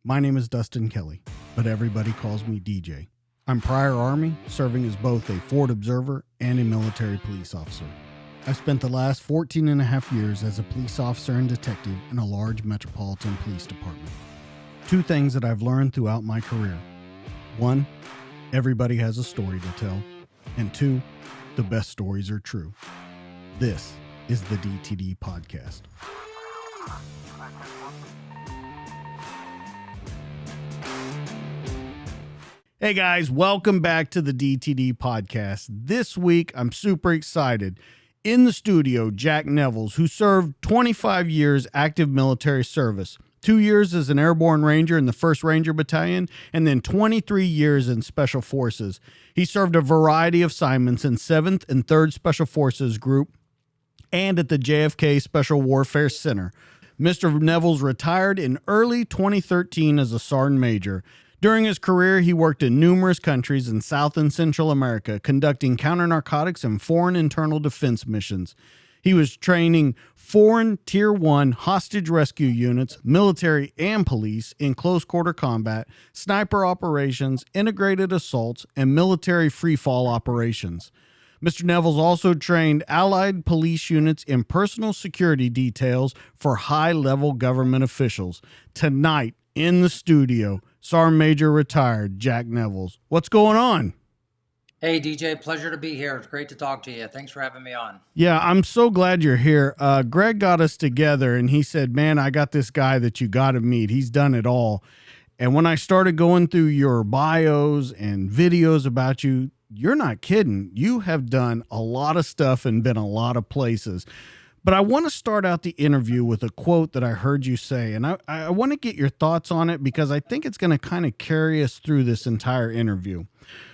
My name is Dustin Kelly, but everybody calls me DJ. I'm prior Army, serving as both a Ford observer and a military police officer. I've spent the last 14 and a half years as a police officer and detective in a large metropolitan police department. Two things that I've learned throughout my career. One, everybody has a story to tell. And two, the best stories are true. This is the DTD Podcast. Hey guys, welcome back to the DTD Podcast. This week, I'm super excited. In the studio, Jack Nevils, who served 25 years active military service, 2 years as an Airborne Ranger in the 1st Ranger Battalion, and then 23 years in Special Forces. He served a variety of assignments in 7th and 3rd Special Forces Group and at the JFK Special Warfare Center. Mr. Nevils retired in early 2013 as a Sergeant Major. During his career, he worked in numerous countries in South and Central America, conducting counter-narcotics and foreign internal defense missions. He was training foreign Tier 1 hostage rescue units, military and police in close-quarter combat, sniper operations, integrated assaults, and military free-fall operations. Mr. Nevils also trained allied police units in personal security details for high-level government officials. Tonight, in the studio, Sergeant Major retired Jack Nevils. What's going on? Hey, DJ, pleasure to be here. It's great to talk to you. Thanks for having me on. Yeah, I'm so glad you're here. Greg got us together, and he said, man, I got this guy that you got to meet. He's done it all. And when I started going through your bios and videos about you, you're not kidding. You have done a lot of stuff and been a lot of places. But I want to start out the interview with a quote that I heard you say, and I want to get your thoughts on it because I think it's going to kind of carry us through this entire interview.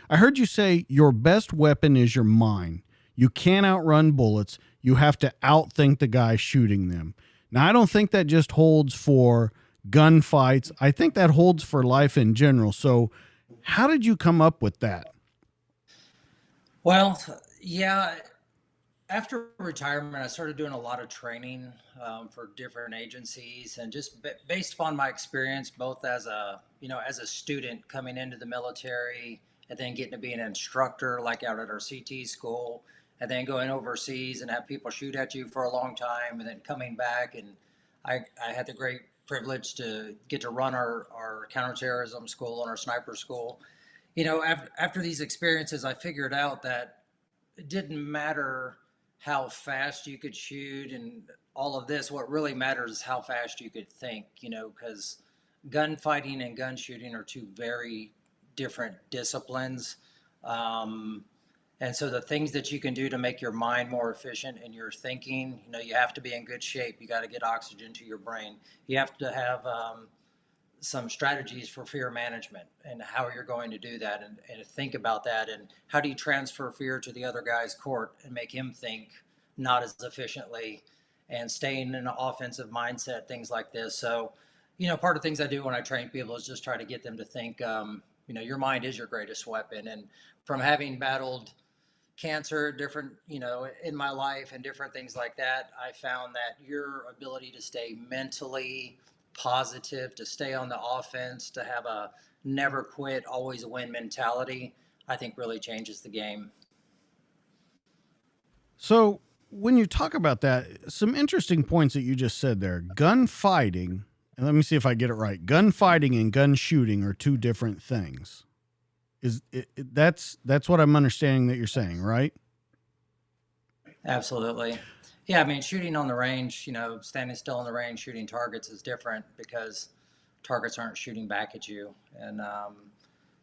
I heard you say your best weapon is your mind. You can't outrun bullets. You have to outthink the guy shooting them. Now, I don't think that just holds for gunfights. I think that holds for life in general. So how did you come up with that? Well, yeah, after retirement, I started doing a lot of training for different agencies, and just based upon my experience, both as a student coming into the military, and then getting to be an instructor, like out at our CT school, and then going overseas and have people shoot at you for a long time, and then coming back, and I had the great privilege to get to run our counterterrorism school and our sniper school. After these experiences, I figured out that it didn't matter how fast you could shoot and all of this. What really matters is how fast you could think, because gunfighting and gun shooting are two very different disciplines. And so the things that you can do to make your mind more efficient in your thinking, you have to be in good shape. You got to get oxygen to your brain. You have to have some strategies for fear management and how you're going to do that, and think about that, and how do you transfer fear to the other guy's court and make him think not as efficiently and staying in an offensive mindset, things like this. So, part of the things I do when I train people is just try to get them to think, your mind is your greatest weapon. And from having battled cancer, different, in my life and different things like that, I found that your ability to stay mentally positive, to stay on the offense, to have a never quit, always win mentality, I think really changes the game. So when you talk about that, some interesting points that you just said there. Gunfighting, and let me see if I get it right. Gunfighting and gun shooting are two different things. That's what I'm understanding that you're saying, right? Absolutely. Yeah, I mean, shooting on the range, standing still on the range, shooting targets is different because targets aren't shooting back at you. And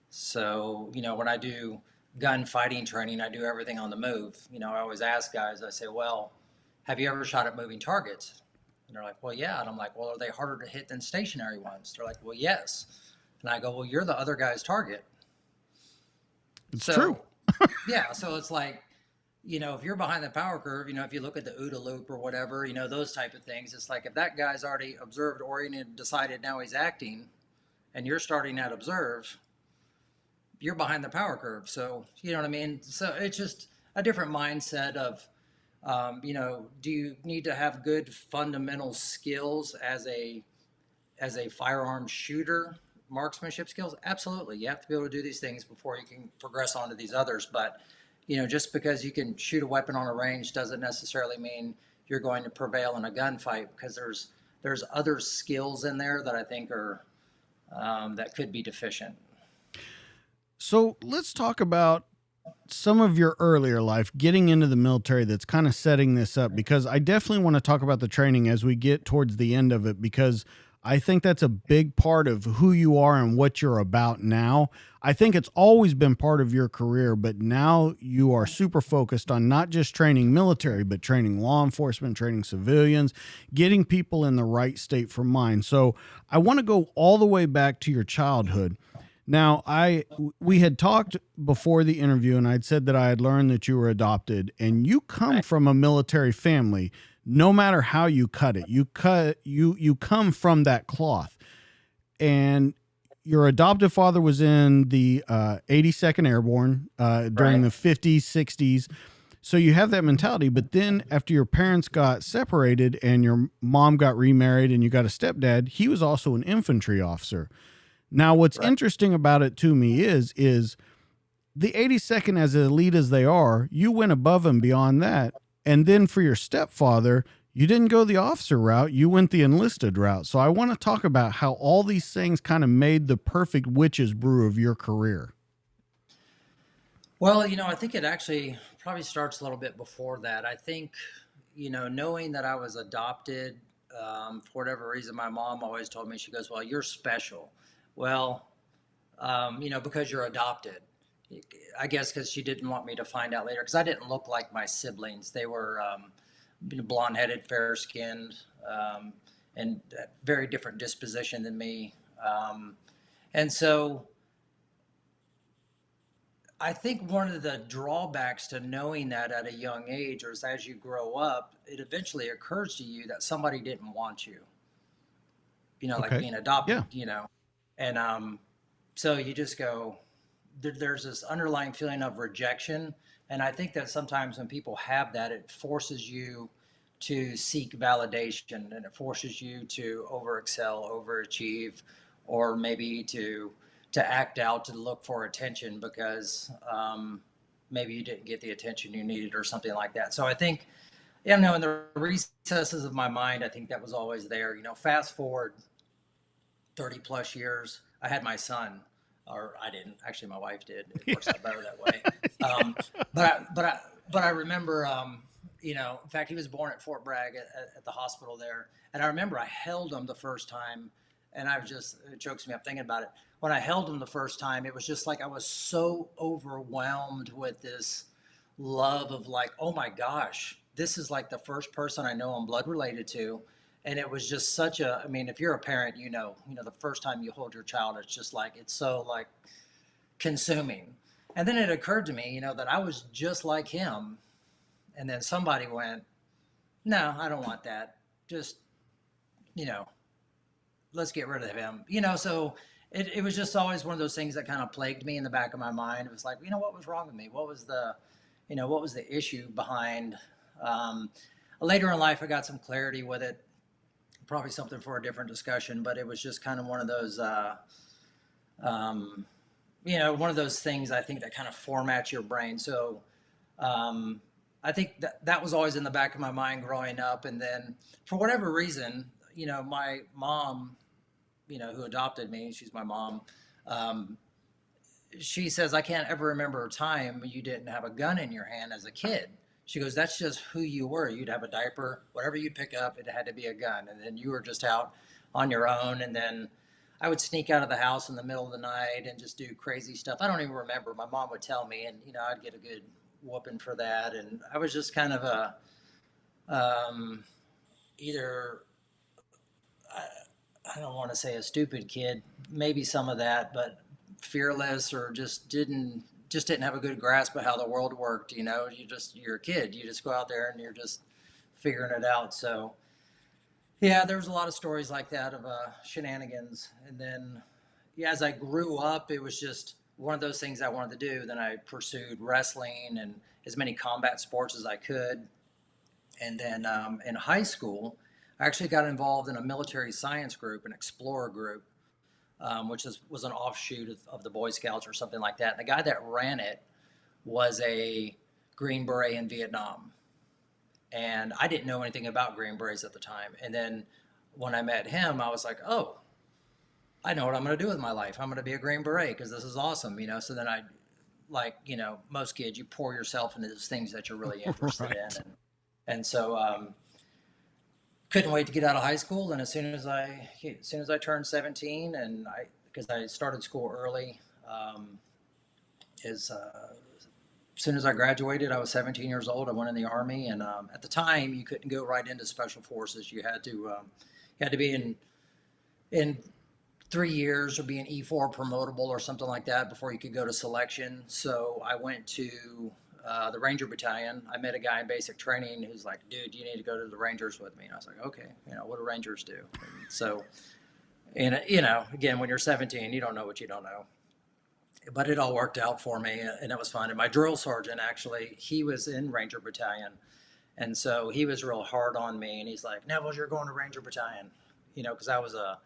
so, when I do gun fighting training, I do everything on the move. I always ask guys, I say, well, have you ever shot at moving targets? And they're like, well, yeah. And I'm like, well, are they harder to hit than stationary ones? They're like, well, yes. And I go, well, you're the other guy's target. It's true. Yeah, so it's like, if you're behind the power curve, if you look at the OODA loop or whatever, those type of things, it's like if that guy's already observed, oriented, decided now he's acting, and you're starting at observe, you're behind the power curve. So, you know what I mean? So it's just a different mindset of, do you need to have good fundamental skills as a as a firearm shooter, marksmanship skills, absolutely. You have to be able to do these things before you can progress on to these others. But, just because you can shoot a weapon on a range doesn't necessarily mean you're going to prevail in a gunfight, because there's other skills in there that I think are that could be deficient. So let's talk about some of your earlier life, getting into the military, that's kind of setting this up, because I definitely want to talk about the training as we get towards the end of it, because I think that's a big part of who you are and what you're about now. I think it's always been part of your career, but now you are super focused on not just training military, but training law enforcement, training civilians, getting people in the right state for mind. So I want to go all the way back to your childhood. Now, we had talked before the interview, and I'd said that I had learned that you were adopted, and you come from a military family. No matter how you cut it, you come from that cloth. And your adoptive father was in the 82nd Airborne during the 50s, 60s. So you have that mentality. But then after your parents got separated and your mom got remarried and you got a stepdad, he was also an infantry officer. Now, what's interesting about it to me is the 82nd, as elite as they are, you went above and beyond that. And then for your stepfather, you didn't go the officer route, you went the enlisted route. So I want to talk about how all these things kind of made the perfect witch's brew of your career. Well, I think it actually probably starts a little bit before that. I think, knowing that I was adopted, for whatever reason, my mom always told me, she goes, well, you're special. Well, because you're adopted. I guess because she didn't want me to find out later, because I didn't look like my siblings. They were blonde-headed, fair-skinned, and very different disposition than me. And so I think one of the drawbacks to knowing that at a young age, or as you grow up, it eventually occurs to you that somebody didn't want you, like Okay. being adopted, Yeah. and so you just go, there's this underlying feeling of rejection. And I think that sometimes when people have that, it forces you to seek validation, and it forces you to overexcel, overachieve, or maybe to act out, to look for attention, because maybe you didn't get the attention you needed or something like that. So I think, in the recesses of my mind, I think that was always there. Fast forward 30 plus years, I had my son, or I didn't. Actually, my wife did. It works out better that way. Um, but I remember, in fact, he was born at Fort Bragg at the hospital there. And I remember I held him the first time, and it chokes me up thinking about it. When I held him the first time, it was just like I was so overwhelmed with this love of, like, oh my gosh, this is like the first person I know I'm blood related to. And it was just I mean, if you're a parent, the first time you hold your child, it's just like, it's so like consuming. And then it occurred to me, that I was just like him. And then somebody went, no, I don't want that. Just, you know, let's get rid of him. So it was just always one of those things that kind of plagued me in the back of my mind. It was like, what was wrong with me? What was the issue behind, later in life, I got some clarity with it, probably something for a different discussion, but it was just kind of one of those, one of those things, I think, that kind of formats your brain. So, I think that was always in the back of my mind growing up. And then for whatever reason, my mom, who adopted me, she's my mom. She says, I can't ever remember a time you didn't have a gun in your hand as a kid. She goes, that's just who you were. You'd have a diaper, whatever you'd pick up, it had to be a gun. And then you were just out on your own. And then I would sneak out of the house in the middle of the night and just do crazy stuff. I don't even remember. My mom would tell me, and, I'd get a good whooping for that. And I was just kind of either, I don't want to say a stupid kid, maybe some of that, but fearless, or just didn't have a good grasp of how the world worked. You're a kid, you just go out there and you're just figuring it out. So yeah, there was a lot of stories like that of shenanigans. And then, yeah, as I grew up, it was just one of those things I wanted to do. Then I pursued wrestling and as many combat sports as I could. And then in high school, I I actually got involved in a military science group, an explorer group, which was an offshoot of the Boy Scouts or something like that. And the guy that ran it was a Green Beret in Vietnam. And I didn't know anything about Green Berets at the time. And then when I met him, I was like, oh, I know what I'm going to do with my life. I'm going to be a Green Beret because this is awesome, you know? So then I, like, you know, most kids, you pour yourself into those things that you're really interested Right. in. And so, couldn't wait to get out of high school. And as soon as I turned 17 and because I started school early, as soon as I graduated, I was 17 years old. I went in the Army, and at the time, you couldn't go right into Special Forces. You had to be in 3 years or be an E4 promotable or something like that before you could go to selection. So I went to the Ranger Battalion. I met a guy in basic training who's like, dude, you need to go to the Rangers with me. And I was like, okay, you know, what do Rangers do? And so, and you know, again, when you're 17, you don't know what you don't know. But it all worked out for me, and it was fun. And my drill sergeant, actually, he was in Ranger Battalion. And so he was real hard on me, and he's like, Nevils, you're going to Ranger Battalion. You know, because I was a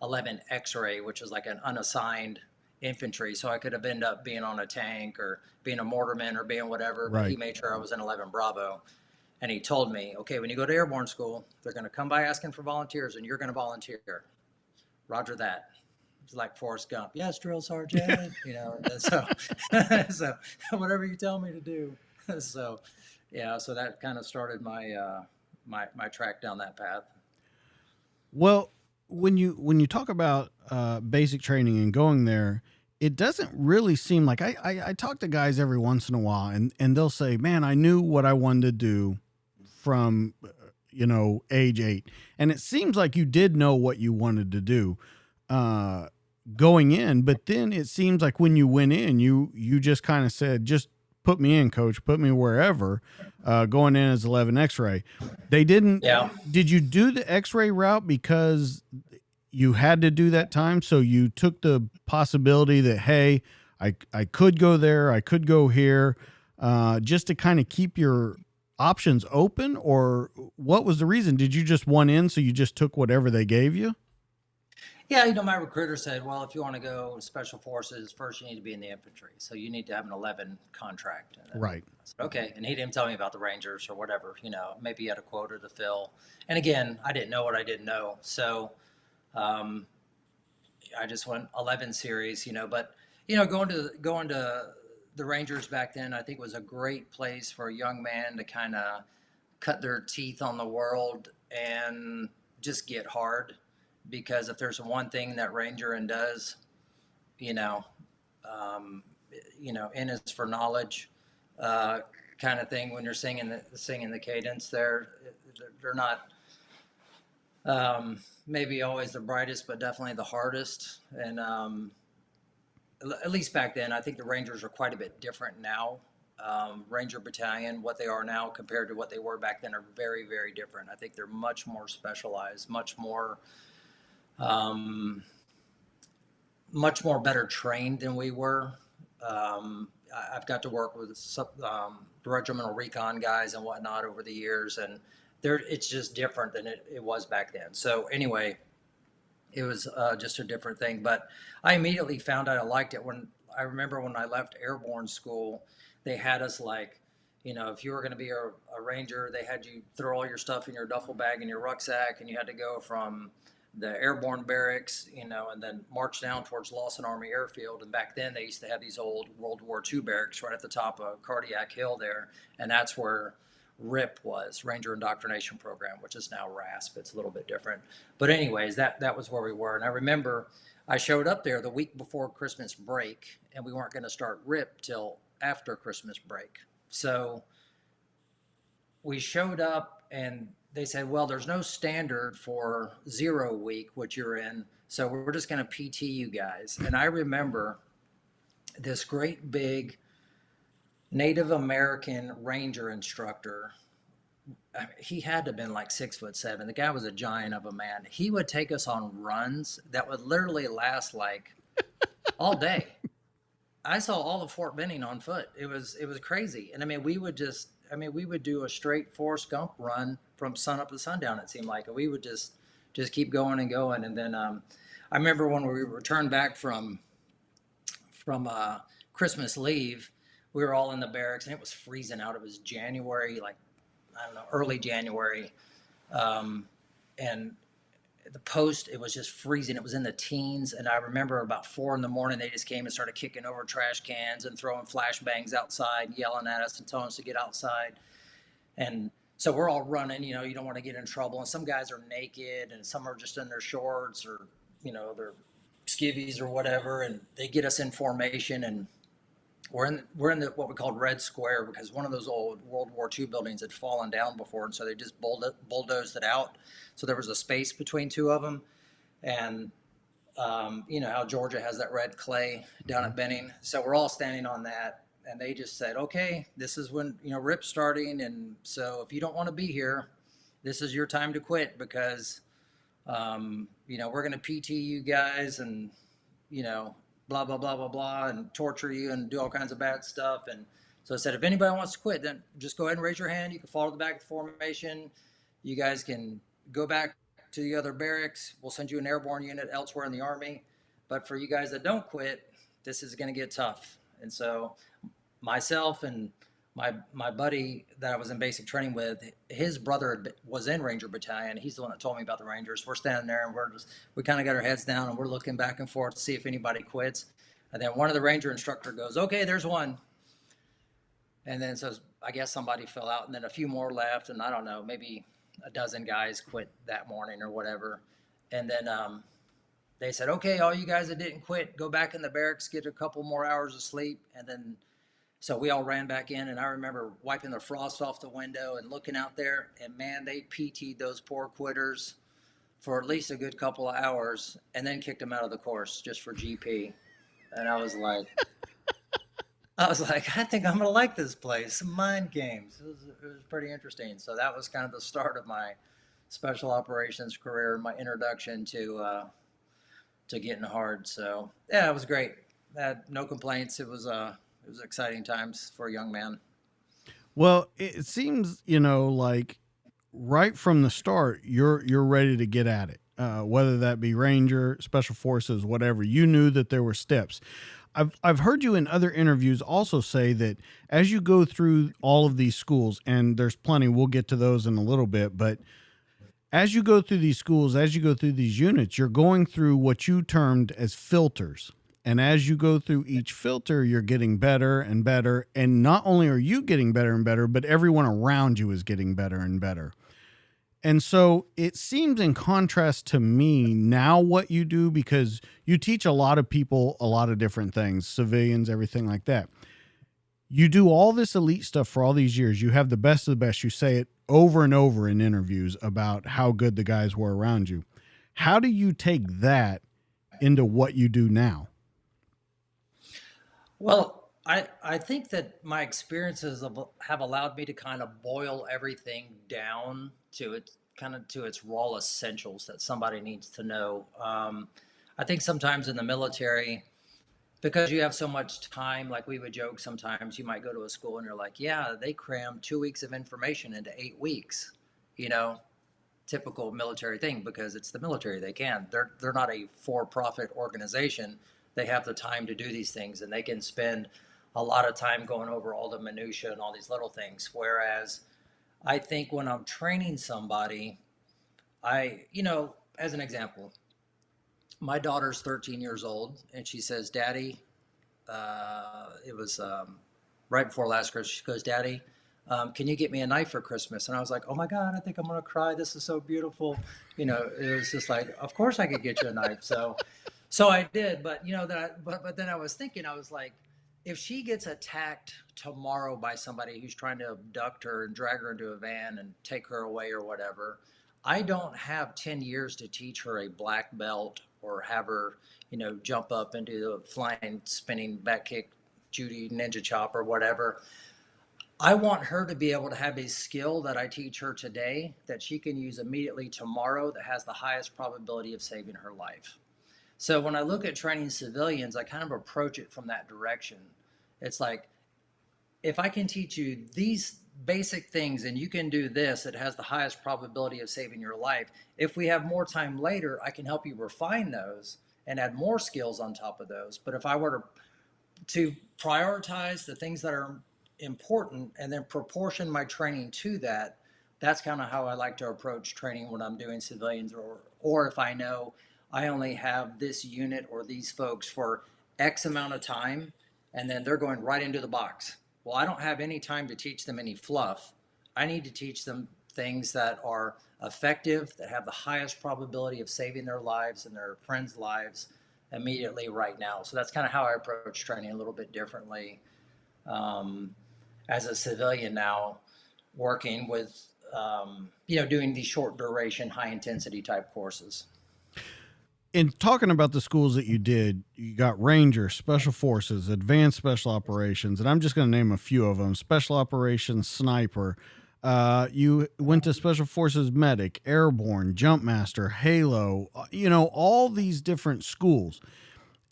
11 X-ray, which is like an unassigned infantry. So I could have ended up being on a tank or being a mortarman or being whatever. But Right. he made sure I was in 11 Bravo. And he told me, okay, when you go to airborne school, they're going to come by asking for volunteers, and you're going to volunteer. Roger that. It's like Forrest Gump. Yes, drill sergeant. You know, and so so whatever you tell me to do. So yeah, so that kind of started my my track down that path. Well, when you talk about basic training and going there, it doesn't really seem like I talk to guys every once in a while, and they'll say, "Man, I knew what I wanted to do from age 8," and it seems like you did know what you wanted to do going in, but then it seems like when you went in, you just kind of said, "Just put me in, coach, put me wherever." Going in as 11 X-ray, they didn't. Yeah. Did you do the X-ray route because you had to do that time? So you took the possibility that, hey, I could go there, I could go here, just to kind of keep your options open, or what was the reason? Did you just want in, so you just took whatever they gave you? Yeah, you know, my recruiter said, well, if you want to go to special forces, first you need to be in the infantry. So you need to have an 11 contract. And Right. I said, okay. And he didn't tell me about the Rangers or whatever, you know, maybe he had a quota to fill. And again, I didn't know what I didn't know. So I just went 11 series, you know, but, you know, going to the Rangers back then, I think was a great place for a young man to kind of cut their teeth on the world and just get hard. Because if there's one thing that Ranger and does, you know, N is for knowledge, kind of thing. When you're singing the cadence, they're not maybe always the brightest, but definitely the hardest. And at least back then, I think the Rangers are quite a bit different now. Ranger Battalion, what they are now compared to what they were back then, are very, very different. I think they're much more specialized, much more better trained than we were. I've got to work with some regimental recon guys and whatnot over the years, and it's just different than it was back then. So anyway, it was just a different thing. But I immediately found out I liked it. I remember when I left airborne school, they had us like, you know, if you were going to be a Ranger, they had you throw all your stuff in your duffel bag and your rucksack, and you had to go from the airborne barracks, you know, and then march down towards Lawson Army Airfield. And back then they used to have these old World War II barracks right at the top of Cardiac Hill there. And that's where RIP was, Ranger Indoctrination Program, which is now RASP. It's a little bit different. But anyways, that was where we were. And I remember I showed up there the week before Christmas break, and we weren't going to start RIP till after Christmas break. So we showed up, and they said, well, there's no standard for 0 week, which you're in, so we're just going to PT you guys. And I remember this great big Native American Ranger instructor. He had to have been like 6'7". The guy was a giant of a man. He would take us on runs that would literally last like all day. I saw all of Fort Benning on foot. It was crazy. And I mean, we would just, I mean, we would do a straight Forrest Gump run from sun up to sundown. It seemed like, and we would just keep going and going. And then I remember when we returned back from Christmas leave, we were all in the barracks and it was freezing out. It was January, like I don't know, early January, and the post, it was just freezing. It was in the teens. And I remember about 4 a.m, they just came and started kicking over trash cans and throwing flashbangs outside, yelling at us and telling us to get outside. And so we're all running, you know, you don't want to get in trouble. And some guys are naked and some are just in their shorts or, you know, their skivvies or whatever. And they get us in formation, and we're in the what we called Red Square, because one of those old World War II buildings had fallen down before, and so they just bulldozed it out. So there was a space between two of them, and you know how Georgia has that red clay down at Benning. So we're all standing on that, and they just said, "Okay, this is when RIP's starting, and so if you don't want to be here, this is your time to quit, because we're going to PT you guys, and you know." Blah, blah, blah, blah, blah, and torture you and do all kinds of bad stuff. And so I said, if anybody wants to quit, then just go ahead and raise your hand. You can fall to the back of the formation. You guys can go back to the other barracks. We'll send you an airborne unit elsewhere in the Army. But for you guys that don't quit, this is going to get tough. And so myself and my buddy that I was in basic training with, his brother was in Ranger Battalion. He's the one that told me about the Rangers. We're standing there and we kind of got our heads down and we're looking back and forth to see if anybody quits. And then one of the Ranger instructor goes, "Okay, there's one." And then so I guess somebody fell out, and then a few more left, and I don't know, maybe a dozen guys quit that morning or whatever. And then they said, "Okay, all you guys that didn't quit, go back in the barracks, get a couple more hours of sleep." And then so we all ran back in, and I remember wiping the frost off the window and looking out there, and man, they PT'd those poor quitters for at least a good couple of hours, and then kicked them out of the course just for GP. And I was like, I think I'm gonna like this place. Some mind games. It was pretty interesting. So that was kind of the start of my special operations career, my introduction to getting hard. So yeah, it was great. I had no complaints. It was exciting times for a young man. Well, it seems, like right from the start, you're ready to get at it. Whether that be Ranger, Special Forces, whatever, you knew that there were steps. I've heard you in other interviews also say that as you go through all of these schools, and there's plenty, we'll get to those in a little bit, but as you go through these schools, as you go through these units, you're going through what you termed as filters. And as you go through each filter, you're getting better and better. And not only are you getting better and better, but everyone around you is getting better and better. And so it seems in contrast to me now what you do, because you teach a lot of people a lot of different things, civilians, everything like that. You do all this elite stuff for all these years. You have the best of the best. You say it over and over in interviews about how good the guys were around you. How do you take that into what you do now? Well, I think that my experiences have allowed me to kind of boil everything down to its raw essentials that somebody needs to know. I think sometimes in the military, because you have so much time, like we would joke sometimes, you might go to a school and you're like, yeah, they crammed 2 weeks of information into 8 weeks, you know, typical military thing, because it's the military. They can. They're not a for-profit organization. They have the time to do these things, and they can spend a lot of time going over all the minutia and all these little things. Whereas I think when I'm training somebody, as an example, my daughter's 13 years old, and she says, "Daddy," it was right before last Christmas. She goes, "Daddy, can you get me a knife for Christmas?" And I was like, "Oh my God, I think I'm gonna cry. This is so beautiful." It was just like, of course I could get you a knife. So I did, but but then I was thinking, I was like, if she gets attacked tomorrow by somebody who's trying to abduct her and drag her into a van and take her away or whatever, I don't have 10 years to teach her a black belt or have her, jump up into the flying, spinning back kick, Judy ninja chop or whatever. I want her to be able to have a skill that I teach her today that she can use immediately tomorrow that has the highest probability of saving her life. So when I look at training civilians, I kind of approach it from that direction. It's like, if I can teach you basic things, and you can do this, it has the highest probability of saving your life. If we have more time later, I can help you refine those and add more skills on top of those. But if I were to prioritize the things that are important and then proportion my training to that, that's kind of how I like to approach training when I'm doing civilians, or if I know I only have this unit or these folks for X amount of time and then they're going right into the box. Well, I don't have any time to teach them any fluff. I need to teach them things that are effective, that have the highest probability of saving their lives and their friends' lives immediately right now. So that's kind of how I approach training, a little bit differently um, as a civilian now, working with doing these short duration, high intensity type courses. In talking about the schools that you did, you got Ranger, Special Forces, Advanced Special Operations, and I'm just going to name a few of them: Special Operations Sniper. You went to Special Forces Medic, Airborne, Jumpmaster, Halo. All these different schools.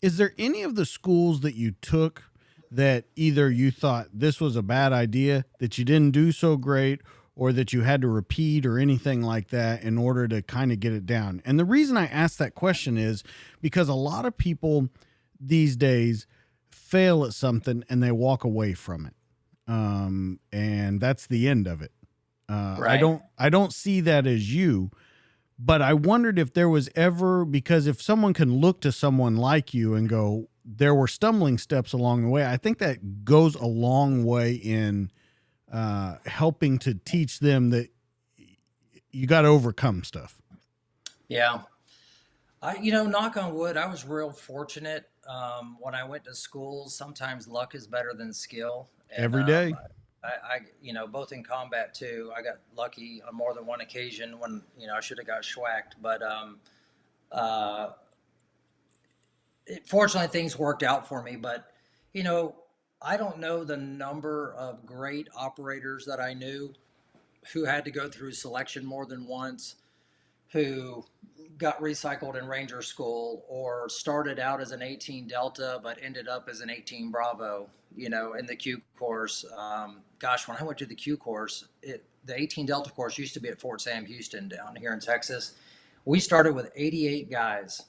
Is there any of the schools that you took that either you thought this was a bad idea, that you didn't do so great, or that you had to repeat or anything like that in order to kind of get it down? And the reason I ask that question is because a lot of people these days fail at something and they walk away from it. And that's the end of it. Right. I don't see that as you, but I wondered if there was ever, because if someone can look to someone like you and go, there were stumbling steps along the way, I think that goes a long way in helping to teach them that you got to overcome stuff. Yeah. Knock on wood, I was real fortunate. When I went to school, sometimes luck is better than skill. And Every day. both in combat too, I got lucky on more than one occasion when, I should have got schwacked. But uh, fortunately, things worked out for me. But, you know, I don't know the number of great operators that I knew who had to go through selection more than once, who got recycled in Ranger School or started out as an 18 Delta but ended up as an 18 Bravo, in the Q course. Gosh, when I went to the Q course, the 18 Delta course used to be at Fort Sam Houston down here in Texas. We started with 88 guys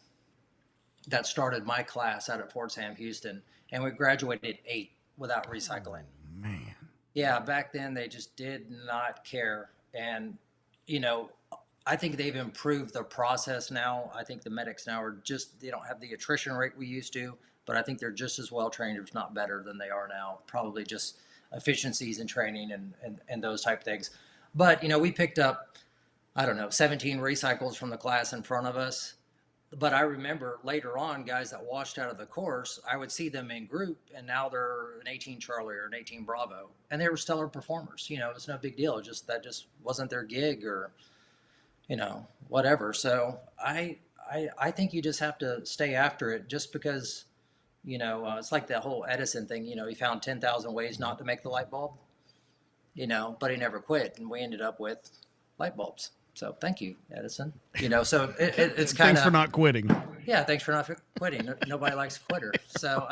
that started my class out at Fort Sam Houston, and we graduated 8 without recycling. Oh, man. Yeah, back then they just did not care. And, you know, I think they've improved the process now. I think the medics now they don't have the attrition rate we used to, but I think they're just as well trained, if not better, than they are now. Probably just efficiencies in training and those type things. But, we picked up, I don't know, 17 recycles from the class in front of us. But I remember later on, guys that washed out of the course, I would see them in group, and now they're an 18 Charlie or an 18 Bravo, and they were stellar performers. It's no big deal. That just wasn't their gig, or whatever. So I think you just have to stay after it, just because it's like the whole Edison thing. He found 10,000 ways not to make the light bulb. But he never quit, and we ended up with light bulbs. So thank you, Edison. So it's kind of, thanks for not quitting. Yeah, thanks for not quitting. Nobody likes a quitter. So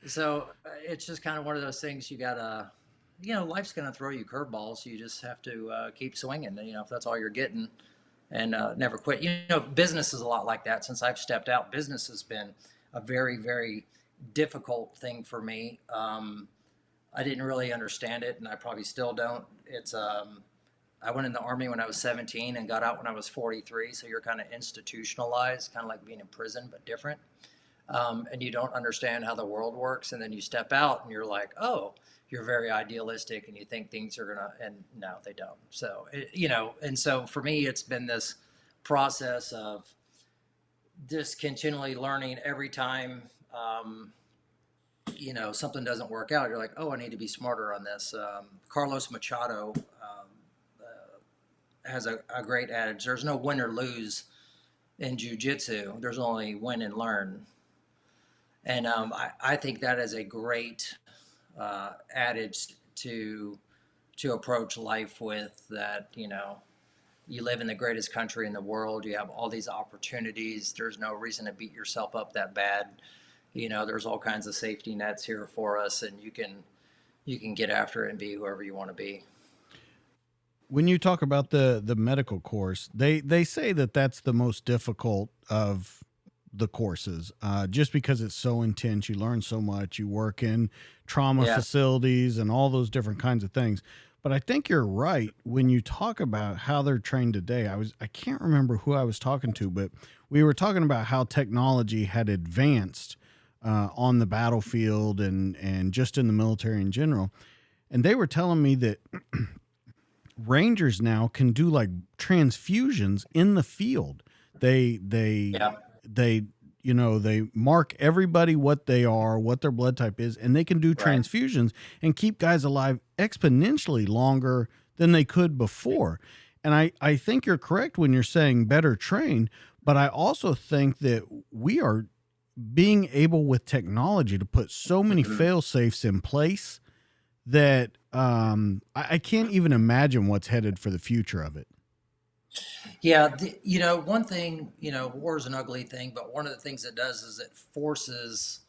it's just kind of one of those things. You gotta, life's gonna throw you curveballs. You just have to keep swinging. If that's all you're getting, and never quit. Business is a lot like that. Since I've stepped out, business has been a very, very difficult thing for me. I didn't really understand it, and I probably still don't. I went in the Army when I was 17 and got out when I was 43. So you're kind of institutionalized, kind of like being in prison, but different. And you don't understand how the world works. And then you step out and you're like, oh, you're very idealistic and you think things are going to, and no, they don't. So, and so for me, it's been this process of just continually learning every time, something doesn't work out. You're like, oh, I need to be smarter on this. Carlos Machado, has a great adage. There's no win or lose in jiu-jitsu. There's only win and learn. And I think that is a great adage to approach life with, that, you live in the greatest country in the world. You have all these opportunities. There's no reason to beat yourself up that bad. There's all kinds of safety nets here for us, and you can you can get after it and be whoever you want to be. When you talk about the medical course, they say that that's the most difficult of the courses, just because it's so intense. You learn so much. You work in trauma Yeah. facilities and all those different kinds of things. But I think you're right when you talk about how they're trained today. I can't remember who I was talking to, but we were talking about how technology had advanced on the battlefield and just in the military in general. And they were telling me that Rangers now can do like transfusions in the field. They they Yeah. they they mark everybody what they are, what their blood type is, and they can do Right. transfusions and keep guys alive exponentially longer than they could before. And I think you're correct when you're saying better trained, but I also think that we are being able with technology to put so many Mhm. fail safes in place that I can't even imagine what's headed for the future of it. Yeah, one thing, war is an ugly thing, but one of the things it does is it forces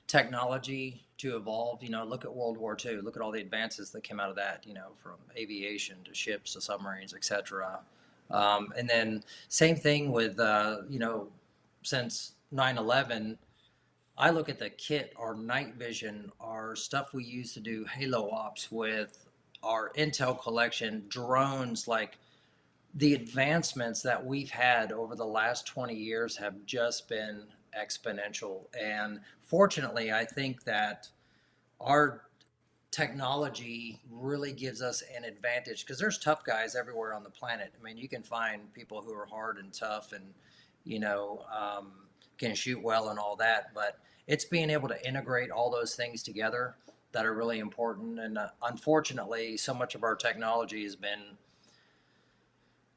technology to evolve. Look at World War II. Look at all the advances that came out of that, from aviation to ships to submarines, etc. And then same thing with, since 9/11, I look at the kit, our night vision, our stuff we use to do Halo ops with, our intel collection, drones, like the advancements that we've had over the last 20 years have just been exponential. And fortunately, I think that our technology really gives us an advantage because there's tough guys everywhere on the planet. I mean, you can find people who are hard and tough and, you know, um, can shoot well and all that. But it's being able to integrate all those things together that are really important. And unfortunately, so much of our technology has been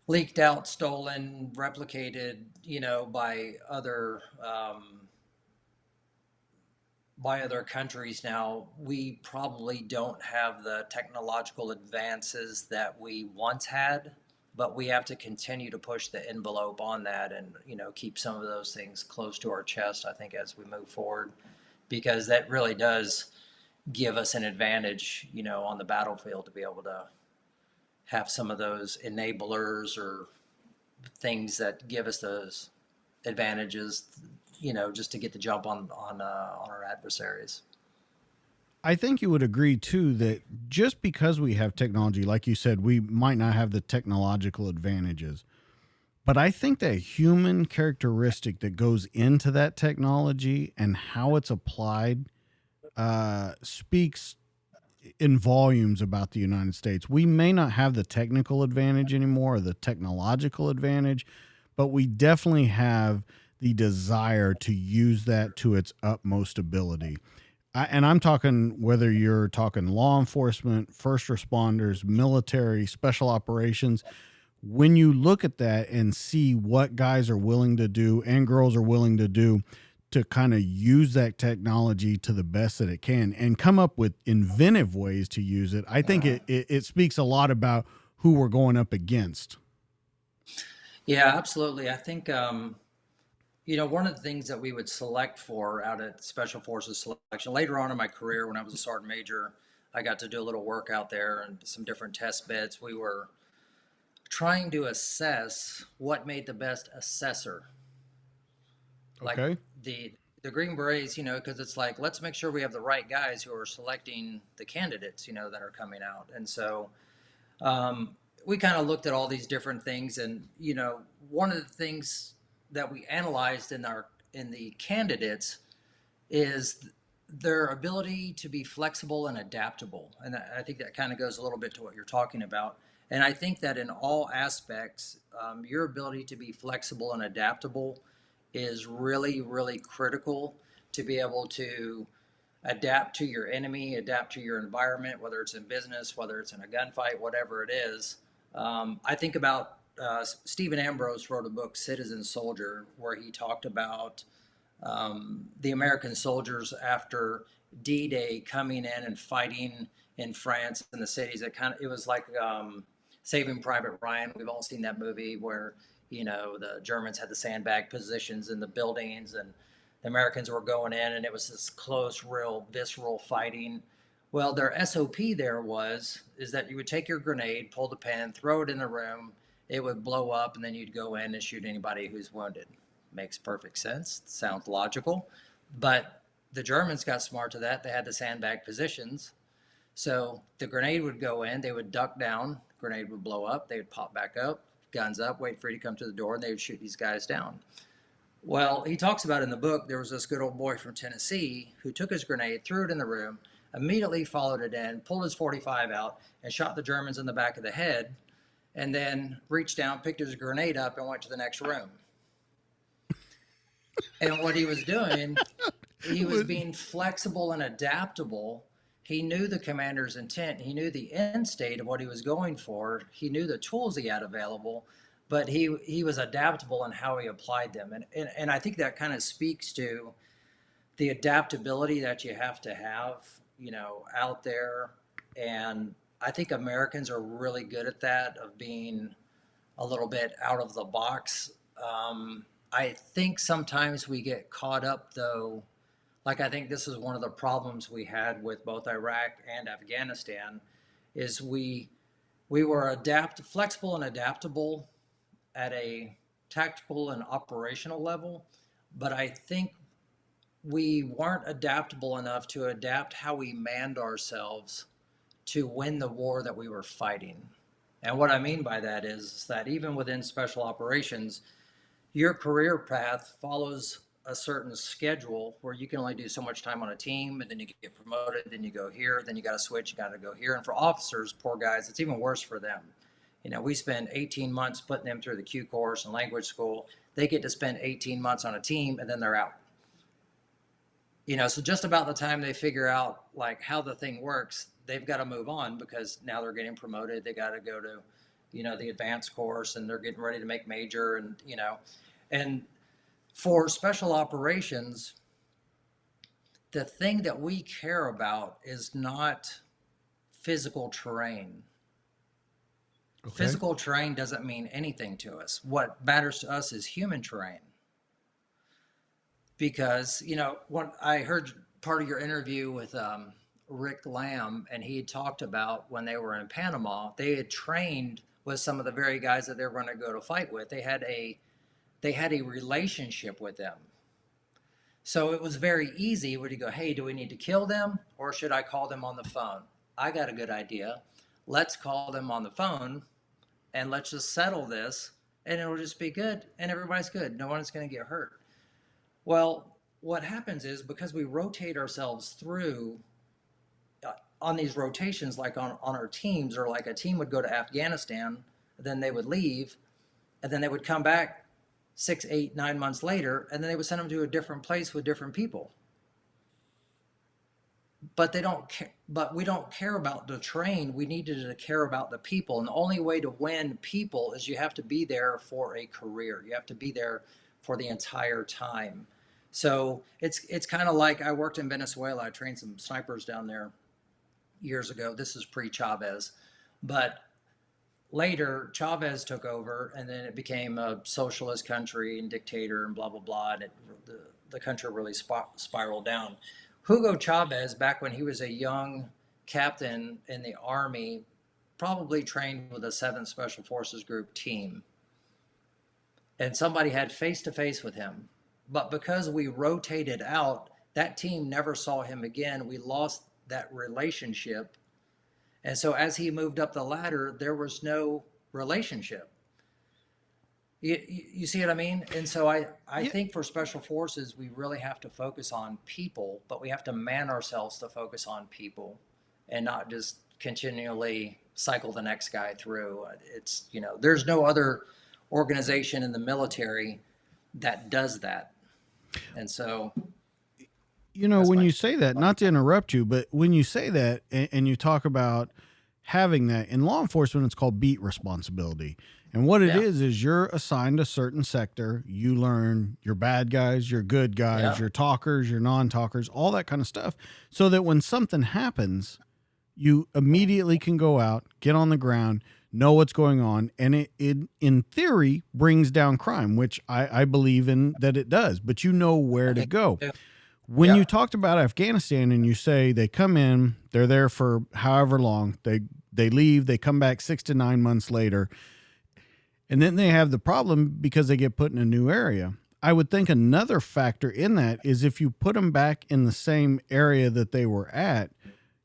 leaked out, stolen, replicated, by other countries now. We probably don't have the technological advances that we once had, but we have to continue to push the envelope on that and, keep some of those things close to our chest, I think, as we move forward, because that really does give us an advantage, on the battlefield to be able to have some of those enablers or things that give us those advantages, just to get the jump on our adversaries. I think you would agree too that just because we have technology, like you said, we might not have the technological advantages. But I think that human characteristic that goes into that technology and how it's applied speaks in volumes about the United States. We may not have the technical advantage anymore or the technological advantage, but we definitely have the desire to use that to its utmost ability. And I'm talking whether you're talking law enforcement, first responders, military, special operations. When you look at that and see what guys are willing to do and girls are willing to do to kind of use that technology to the best that it can and come up with inventive ways to use it, I think it speaks a lot about who we're going up against. Yeah, absolutely. I think, one of the things that we would select for out at Special Forces selection later on in my career, when I was a sergeant major, I got to do a little work out there and some different test beds. We were trying to assess what made the best assessor, like Okay. the Green Berets, because it's like, let's make sure we have the right guys who are selecting the candidates, that are coming out. And so we kind of looked at all these different things, and one of the things that we analyzed in the candidates is their ability to be flexible and adaptable. And I think that kind of goes a little bit to what you're talking about. And I think that in all aspects, your ability to be flexible and adaptable is really, really critical to be able to adapt to your enemy, adapt to your environment, whether it's in business, whether it's in a gunfight, whatever it is. I think about Stephen Ambrose wrote a book, Citizen Soldier, where he talked about the American soldiers after D-Day coming in and fighting in France in the cities. It was like Saving Private Ryan. We've all seen that movie where the Germans had the sandbag positions in the buildings and the Americans were going in, and it was this close, real, visceral fighting. Well, their SOP there is that you would take your grenade, pull the pin, throw it in the room, it would blow up, and then you'd go in and shoot anybody who's wounded. Makes perfect sense. Sounds logical. But the Germans got smart to that. They had the sandbag positions. So the grenade would go in, they would duck down, grenade would blow up, they would pop back up, guns up, wait for you to come to the door, and they would shoot these guys down. Well, he talks about in the book, there was this good old boy from Tennessee who took his grenade, threw it in the room, immediately followed it in, pulled his 45 out, and shot the Germans in the back of the head, and then reached down, picked his grenade up, and went to the next room. And what he was doing, he was being flexible and adaptable. He knew the commander's intent. He knew the end state of what he was going for. He knew the tools he had available, but he was adaptable in how he applied them. And I think that kind of speaks to the adaptability that you have to have, out there. And I think Americans are really good at that, of being a little bit out of the box. I think sometimes we get caught up, though. Like, I think this is one of the problems we had with both Iraq and Afghanistan, is we were flexible and adaptable at a tactical and operational level, but I think we weren't adaptable enough to adapt how we manned ourselves to win the war that we were fighting. And what I mean by that is that even within special operations, your career path follows a certain schedule where you can only do so much time on a team, and then you get promoted, then you go here, then you got to switch, you got to go here. And for officers, poor guys, it's even worse for them. We spend 18 months putting them through the Q course and language school. They get to spend 18 months on a team, and then they're out. So just about the time they figure out like how the thing works, they've got to move on, because now they're getting promoted. They got to go to, the advanced course, and they're getting ready to make major, and for special operations, the thing that we care about is not physical terrain. Okay. Physical terrain doesn't mean anything to us. What matters to us is human terrain. Because, when I heard part of your interview with Rick Lamb, and he had talked about when they were in Panama, they had trained with some of the very guys that they were going to go to fight with. They had a relationship with them. So it was very easy. Would you go, hey, do we need to kill them, or should I call them on the phone? I got a good idea. Let's call them on the phone, and let's just settle this, and it'll just be good, and everybody's good. No one's going to get hurt. Well, what happens is, because we rotate ourselves through on these rotations, like on our teams, or like a team would go to Afghanistan, then they would leave, and then they would come back 6, 8, 9 months later, and then they would send them to a different place with different people. But we don't care about the terrain. We needed to care about the people. And the only way to win people is you have to be there for a career. You have to be there for the entire time. So it's kind of like, I worked in Venezuela. I trained some snipers down there years ago. This is pre-Chavez. But later, Chavez took over, and then it became a socialist country and dictator and blah, blah, blah. And the country really spiraled down. Hugo Chavez, back when he was a young captain in the Army, probably trained with a 7th Special Forces Group team. And somebody had face-to-face with him. But because we rotated out, that team never saw him again. We lost that relationship. And so as he moved up the ladder, there was no relationship. You see what I mean? And so I think for special forces, we really have to focus on people, but we have to man ourselves to focus on people and not just continually cycle the next guy through. It's, there's no other organization in the military that does that. And so, when you say that, not to interrupt you, but when you say that and you talk about having that in law enforcement, it's called beat responsibility. And what it is you're assigned a certain sector. You learn your bad guys, your good guys, your talkers, your non-talkers, all that kind of stuff. So that when something happens, you immediately can go out, get on the ground, know what's going on. And it in theory brings down crime, which I believe in that it does, but you know where to go. When you talked about Afghanistan and you say they come in, they're there for however long, they leave, they come back 6 to 9 months later, and then they have the problem because they get put in a new area. I would think another factor in that is if you put them back in the same area that they were at,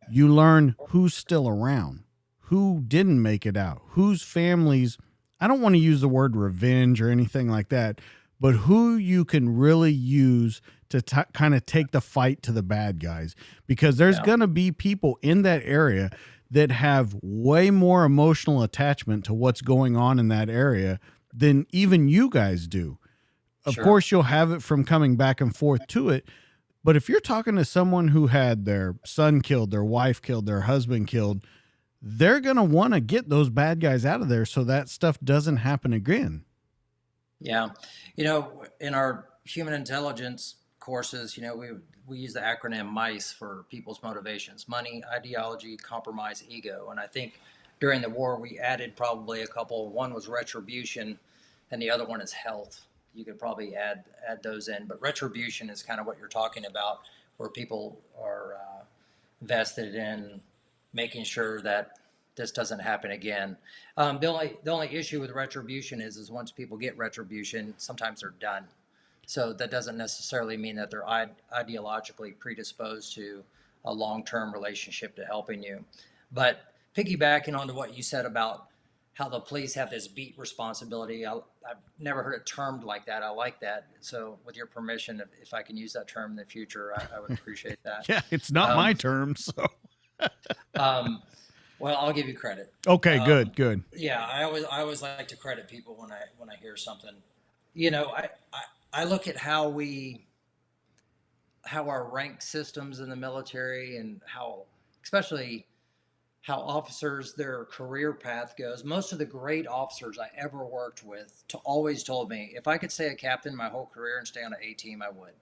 you learn who's still around, who didn't make it out, whose families, I don't want to use the word revenge or anything like that, but who you can really use to kind of take the fight to the bad guys, because there's going to be people in that area that have way more emotional attachment to what's going on in that area than even you guys do. Of course, you'll have it from coming back and forth to it. But if you're talking to someone who had their son killed, their wife killed, their husband killed, they're going to want to get those bad guys out of there so that stuff doesn't happen again. Yeah. You know, in our human intelligence courses, you know, we use the acronym MICE for people's motivations: money, ideology, compromise, ego. And I think during the war, we added probably a couple. One was retribution, and the other one is health. You could probably add those in, but retribution is kind of what you're talking about, where people are vested in making sure that this doesn't happen again. The only issue with retribution is once people get retribution, sometimes they're done. So that doesn't necessarily mean that they're ideologically predisposed to a long-term relationship to helping you. But piggybacking onto what you said about how the police have this beat responsibility, I've never heard it termed like that. I like that. So with your permission, if I can use that term in the future, I would appreciate that. Yeah, it's not my term, so. Well, I'll give you credit. Okay, good. Yeah, I always like to credit people when I hear something. You know, I look at how our rank systems in the military, and especially how officers, their career path goes. Most of the great officers I ever worked with always told me, if I could stay a captain my whole career and stay on an A team, I would.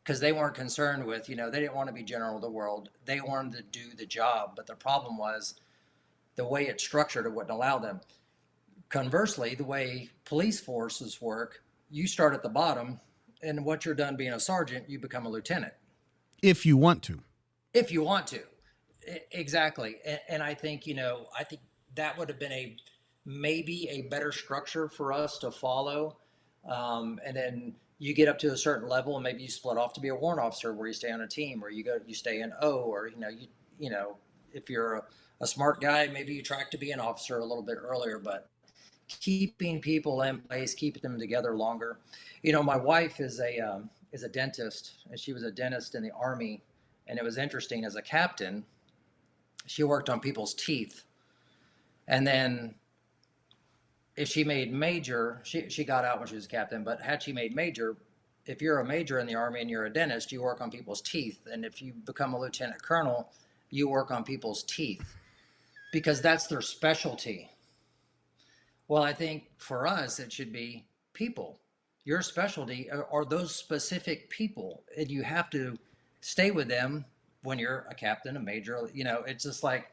Because they weren't concerned with, they didn't want to be general of the world. They wanted to do the job. But the problem was the way it's structured, it wouldn't allow them. Conversely, the way police forces work, you start at the bottom, and once you're done being a sergeant, you become a lieutenant. If you want to. If you want to. Exactly. And I think, that would have been maybe a better structure for us to follow. And then you get up to a certain level and maybe you split off to be a warrant officer where you stay on a team, or you stay in O, or, if you're a smart guy, maybe you track to be an officer a little bit earlier, but keeping people in place, keeping them together longer. My wife is a dentist, and she was a dentist in the Army. And it was interesting, as a captain, she worked on people's teeth. And then if she made major, she got out when she was a captain, but had she made major, if you're a major in the Army and you're a dentist, you work on people's teeth. And if you become a lieutenant colonel, you work on people's teeth, because that's their specialty. Well, I think for us, it should be people. Your specialty are those specific people, and you have to stay with them when you're a captain, a major. It's just like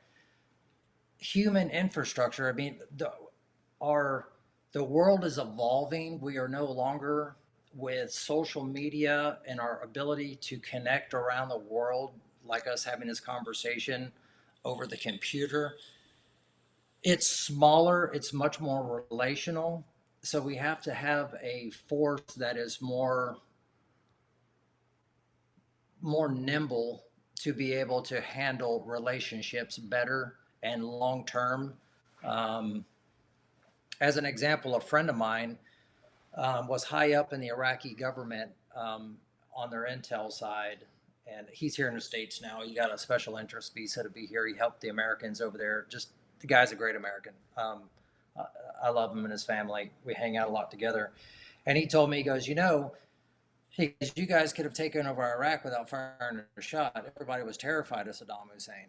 human infrastructure. I mean, the world is evolving. We are no longer, with social media and our ability to connect around the world, like us having this conversation over the computer. It's smaller, it's much more relational. So we have to have a force that is more nimble to be able to handle relationships better and long term. As an example, a friend of mine was high up in the Iraqi government on their intel side, and he's here in the States now. He got a special interest visa to be here. He helped the Americans over there. Just, the guy's a great American. I love him and his family. We hang out a lot together. And he told me, he goes, you guys could have taken over Iraq without firing a shot. Everybody was terrified of Saddam Hussein.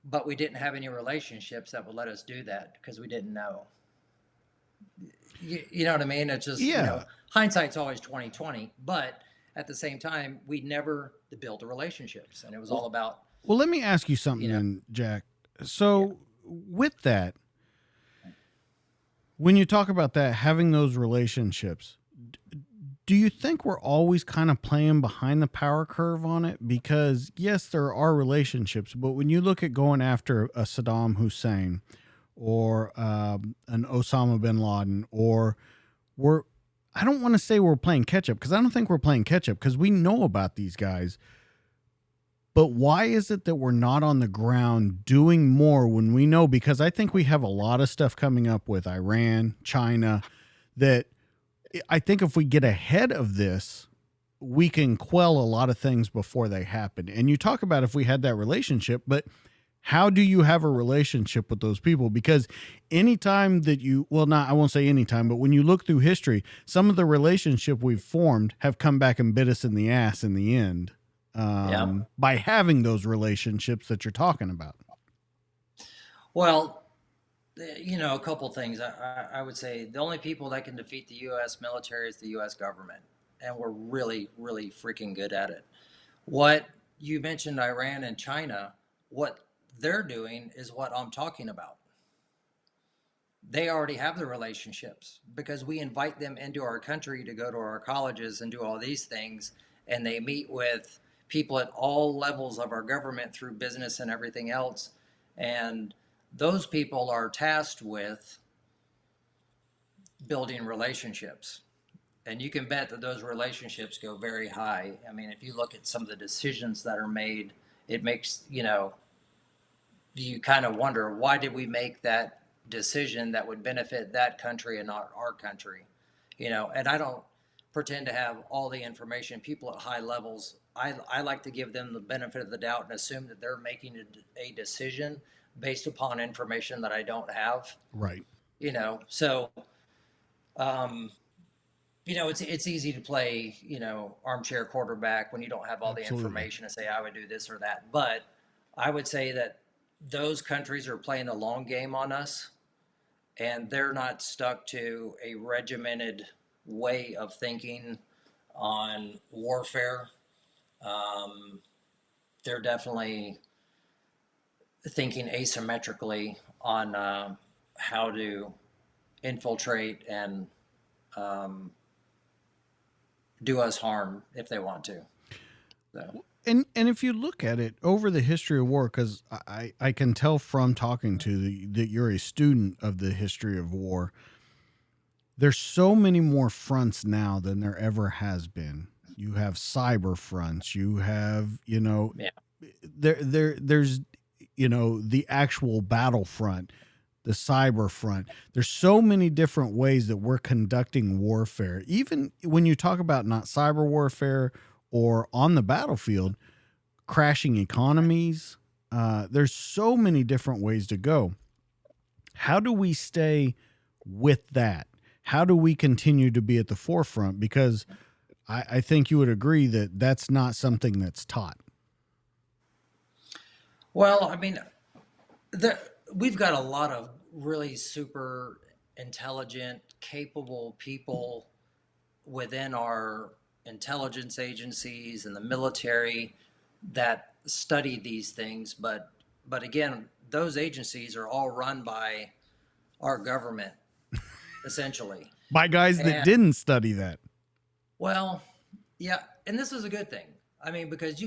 But we didn't have any relationships that would let us do that because we didn't know. You know what I mean? It's just, hindsight's always 20/20. But at the same time, we never built the relationships. And it was all about... Well, let me ask you something then, Jack. So with that, when you talk about that, having those relationships, Do you think we're always kind of playing behind the power curve on it? Because yes, there are relationships, but when you look at going after a Saddam Hussein or an Osama bin Laden, or we're, I don't want to say we're playing catch up because I don't think we're playing catch up because we know about these guys. But why is it that we're not on the ground doing more when we know? Because I think we have a lot of stuff coming up with Iran, China, that I think if we get ahead of this, we can quell a lot of things before they happen. And you talk about if we had that relationship, but how do you have a relationship with those people? Because anytime that you, well, not, I won't say anytime, but when you look through history, some of the relationship we've formed have come back and bit us in the ass in the end, by having those relationships that you're talking about. Well, a couple things. I would say the only people that can defeat the U.S. military is the U.S. government, and we're really, really freaking good at it. What you mentioned, Iran and China, what they're doing is what I'm talking about. They already have the relationships because we invite them into our country to go to our colleges and do all these things, and they meet with people at all levels of our government through business and everything else. And those people are tasked with building relationships. And you can bet that those relationships go very high. I mean, if you look at some of the decisions that are made, it makes, you kind of wonder, why did we make that decision that would benefit that country and not our country? And I don't pretend to have all the information. People at high levels, I like to give them the benefit of the doubt and assume that they're making a decision based upon information that I don't have. Right. So it's easy to play, armchair quarterback when you don't have all the information and say, I would do this or that. But I would say that those countries are playing the long game on us, and they're not stuck to a regimented way of thinking on warfare. They're definitely thinking asymmetrically on how to infiltrate and do us harm if they want to. So. And if you look at it over the history of war, because I can tell from talking to that you're a student of the history of war, there's so many more fronts now than there ever has been. You have cyber fronts. You have, there's, the actual battlefront, the cyber front. There's so many different ways that we're conducting warfare. Even when you talk about not cyber warfare or on the battlefield, crashing economies, there's so many different ways to go. How do we stay with that? How do we continue to be at the forefront? Because I think you would agree that that's not something that's taught. Well, I mean, we've got a lot of really super intelligent, capable people within our intelligence agencies and the military that study these things. But again, those agencies are all run by our government, essentially. By guys that didn't study that. Well, yeah. And this is a good thing. I mean, because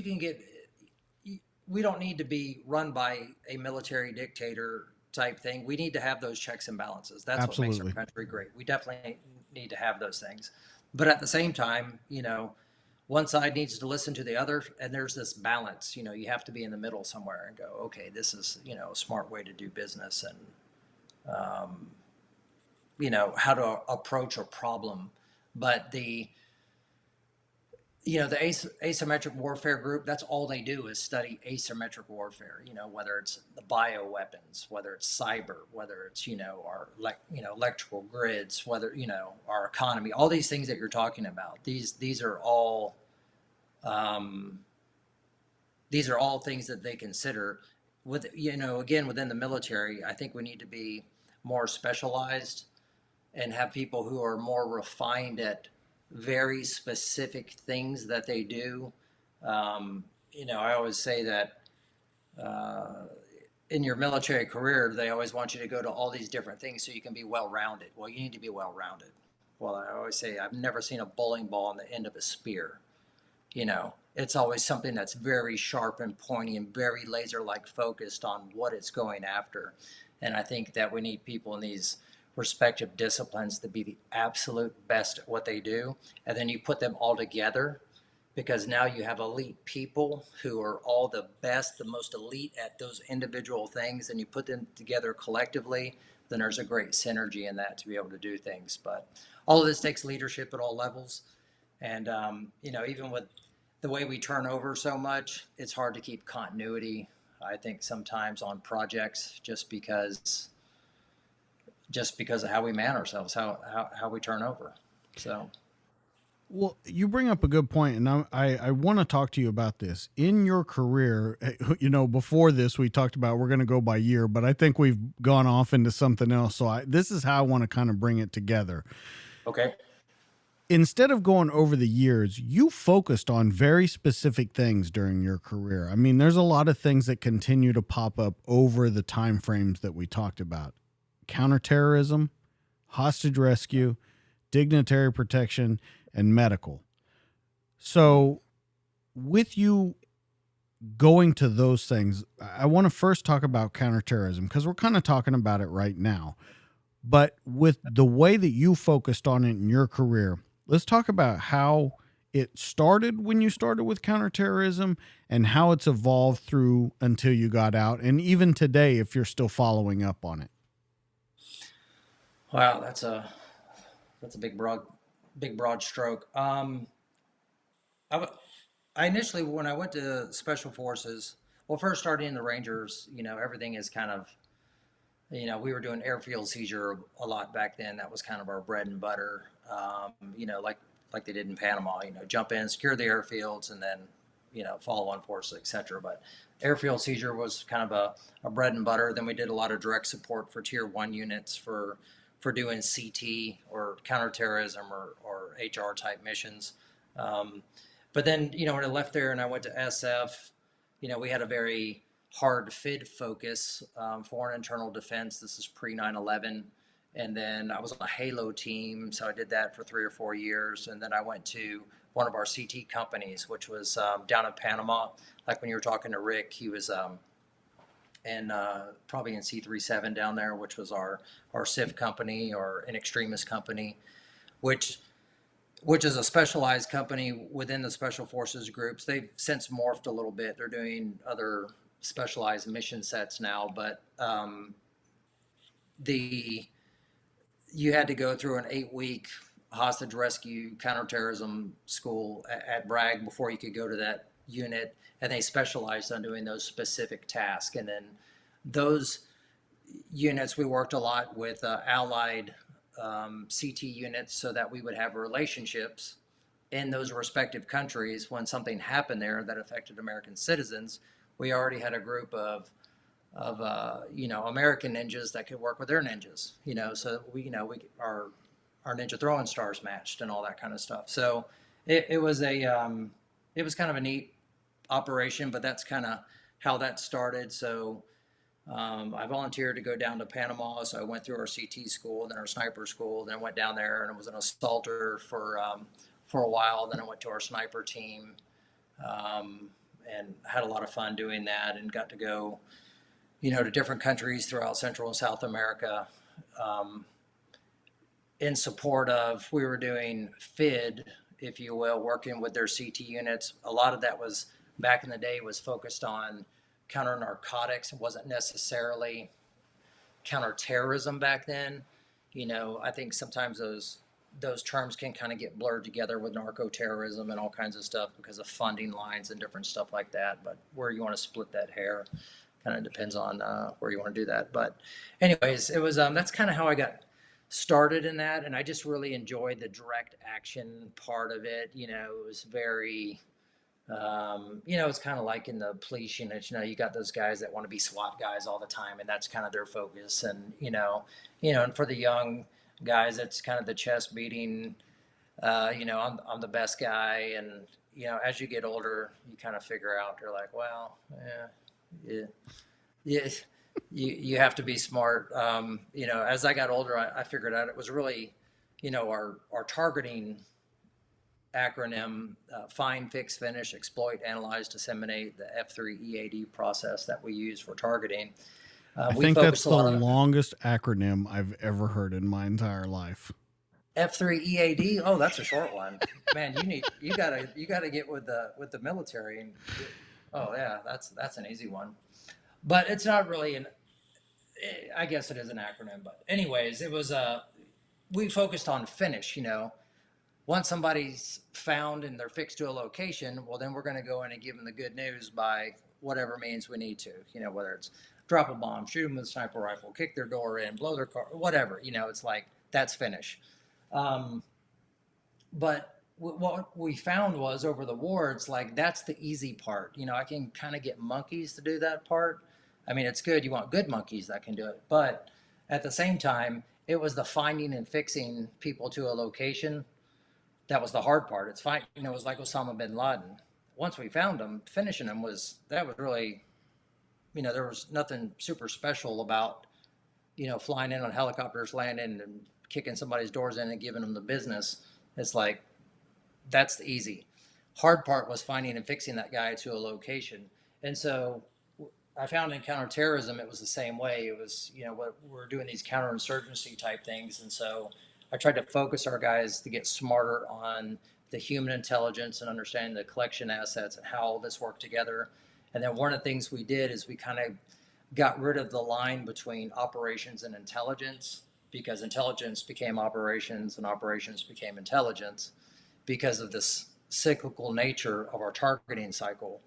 we don't need to be run by a military dictator type thing. We need to have those checks and balances. That's Absolutely what makes our country great. We definitely need to have those things. But at the same time, one side needs to listen to the other, and there's this balance. You have to be in the middle somewhere and go, okay, this is, a smart way to do business, and how to approach a problem. But the asymmetric warfare group, that's all they do is study asymmetric warfare, whether it's the bioweapons, whether it's cyber, whether it's, our, electrical grids, whether, our economy, all these things that you're talking about. These are all things that they consider with, again, within the military. I think we need to be more specialized and have people who are more refined at very specific things that they do. I always say that in your military career, they always want you to go to all these different things so you can be well-rounded. Well, you need to be well-rounded. well, I always say I've never seen a bowling ball on the end of a spear. It's always something that's very sharp and pointy and very laser like focused on what it's going after. And I think that we need people in these respective disciplines to be the absolute best at what they do. And then you put them all together, because now you have elite people who are all the best, the most elite at those individual things, and you put them together collectively, then there's a great synergy in that to be able to do things. But all of this takes leadership at all levels. And, even with the way we turn over so much, it's hard to keep continuity, I think, sometimes on projects, just because of how we man ourselves, how we turn over. So. Well, you bring up a good point, and I want to talk to you about this. In your career, before this, we talked about we're going to go by year, but I think we've gone off into something else. So this is how I want to kind of bring it together. Okay. Instead of going over the years, you focused on very specific things during your career. I mean, there's a lot of things that continue to pop up over the time frames that we talked about. Counterterrorism, hostage rescue, dignitary protection, and medical. So with you going to those things, I want to first talk about counterterrorism, because we're kind of talking about it right now. But with the way that you focused on it in your career, let's talk about how it started when you started with counterterrorism and how it's evolved through until you got out, and even today if you're still following up on it. Wow, that's a big broad stroke. I, I initially, when I went to Special Forces, well, first starting in the Rangers, everything is kind of, we were doing airfield seizure a lot back then. That was kind of our bread and butter, like they did in Panama, jump in, secure the airfields, and then, follow on forces, etc. But airfield seizure was kind of a bread and butter. Then we did a lot of direct support for Tier 1 units for doing CT or counterterrorism or HR type missions. But then, when I left there and I went to SF, we had a very hard FID focus, foreign internal defense. This is pre 9/11. And then I was on a Halo team. So I did that for 3 or 4 years. And then I went to one of our CT companies, which was down in Panama. Like when you were talking to Rick, he was probably in C37 down there, which was our CIF company or an extremist company, which is a specialized company within the Special Forces groups. They've since morphed a little bit. They're doing other specialized mission sets now, but you had to go through an 8-week hostage rescue counterterrorism school at Bragg before you could go to that unit, and they specialized on doing those specific tasks. And then those units, we worked a lot with allied CT units so that we would have relationships in those respective countries. When something happened there that affected American citizens, we already had a group of American ninjas that could work with their ninjas, so our ninja throwing stars matched and all that kind of stuff. So it was kind of a neat operation, but that's kind of how that started. So I volunteered to go down to Panama, so I went through our CT school, then our sniper school, then I went down there and was an assaulter for a while. Then I went to our sniper team, and had a lot of fun doing that, and got to go, to different countries throughout Central and South America, in support of, we were doing FID, if you will, working with their CT units. A lot of that was, back in the day, was focused on counter-narcotics. It wasn't necessarily counterterrorism back then. I think sometimes those terms can kind of get blurred together with narco-terrorism and all kinds of stuff because of funding lines and different stuff like that. But where you want to split that hair kind of depends on where you want to do that. But anyways, it was that's kind of how I got started in that, and I just really enjoyed the direct action part of it. It was very it's kind of like in the police unit, you got those guys that want to be SWAT guys all the time, and that's kind of their focus. And, and for the young guys, it's kind of the chest beating, I'm the best guy. And, as you get older, you kind of figure out, you're like, well, yeah, you have to be smart. As I got older, I figured out it was really, our targeting acronym, find, fix, finish, exploit, analyze, disseminate, the F3 EAD process that we use for targeting. I We think that's focused a the lot on longest acronym I've ever heard in my entire life. F3 EAD. Oh, that's a short one, man. You gotta get with the military and get. Oh yeah, that's an easy one, but it's not really an. I guess it is an acronym, but anyways, it was we focused on finish. Once somebody's found and they're fixed to a location, well, then we're going to go in and give them the good news by whatever means we need to, whether it's drop a bomb, shoot them with a sniper rifle, kick their door in, blow their car, whatever, it's like, that's finish. Um, but what we found was over the war, it's like, that's the easy part. I can kind of get monkeys to do that part. I mean, it's good. You want good monkeys that can do it. But at the same time, it was the finding and fixing people to a location that was the hard part. It's fine. It was like Osama bin Laden. Once we found him, finishing him was really, there was nothing super special about, flying in on helicopters, landing and kicking somebody's doors in and giving them the business. It's like, that's the easy. Hard part was finding and fixing that guy to a location. And so I found in counterterrorism, it was the same way. It was, we're doing these counterinsurgency type things. And so I tried to focus our guys to get smarter on the human intelligence and understanding the collection assets and how all this worked together. And then one of the things we did is we kind of got rid of the line between operations and intelligence, because intelligence became operations and operations became intelligence because of this cyclical nature of our targeting cycle.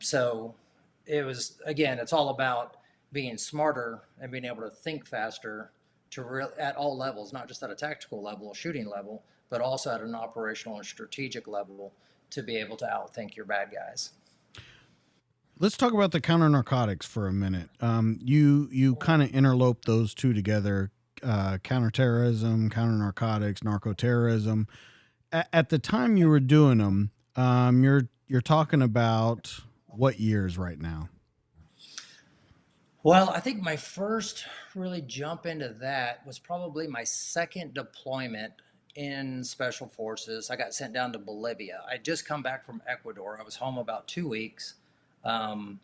So it was, again, it's all about being smarter and being able to think faster at all levels, not just at a tactical level, a shooting level, but also at an operational and strategic level to be able to outthink your bad guys. Let's talk about the counter-narcotics for a minute. You kind of interlope those two together, counterterrorism, counter-narcotics, narco-terrorism. At the time you were doing them, you're talking about what years right now? Well, I think my first really jump into that was probably my second deployment in Special Forces. I got sent down to Bolivia. I'd just come back from Ecuador. I was home about 2 weeks. Um,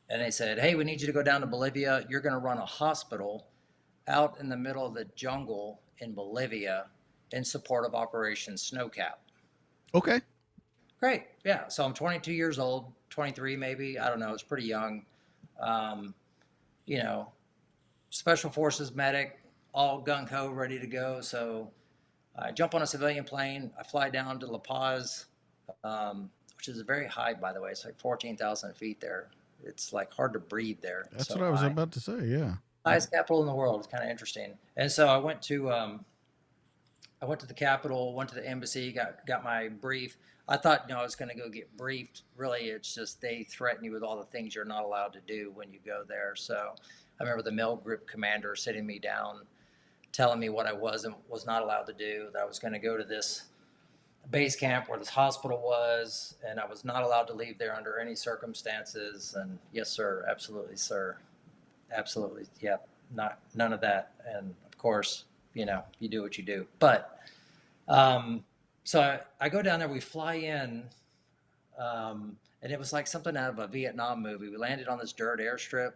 and they said, hey, we need you to go down to Bolivia. You're going to run a hospital out in the middle of the jungle in Bolivia in support of Operation Snowcap. Okay. Great. Yeah. So I'm 22 years old, 23 maybe. I don't know. It's pretty young. Um, you know, Special Forces medic, all gung ho, ready to go. So I jump on a civilian plane. I fly down to La Paz, which is very high, by the way. It's like 14,000 feet there. It's like hard to breathe there. That's so what I was about to say. Yeah. highest capital in the world. It's kind of interesting. And so I went to the Capitol, went to the embassy, got my brief. I thought, I was going to go get briefed. Really, it's just they threaten you with all the things you're not allowed to do when you go there. So I remember the mill group commander sitting me down, telling me what I was not allowed to do, that I was going to go to this base camp where this hospital was, and I was not allowed to leave there under any circumstances. And yes, sir, absolutely, sir. Absolutely. Yep. None of that. And of course, you do what you do. But so I go down there, we fly in, and it was like something out of a Vietnam movie. We landed on this dirt airstrip.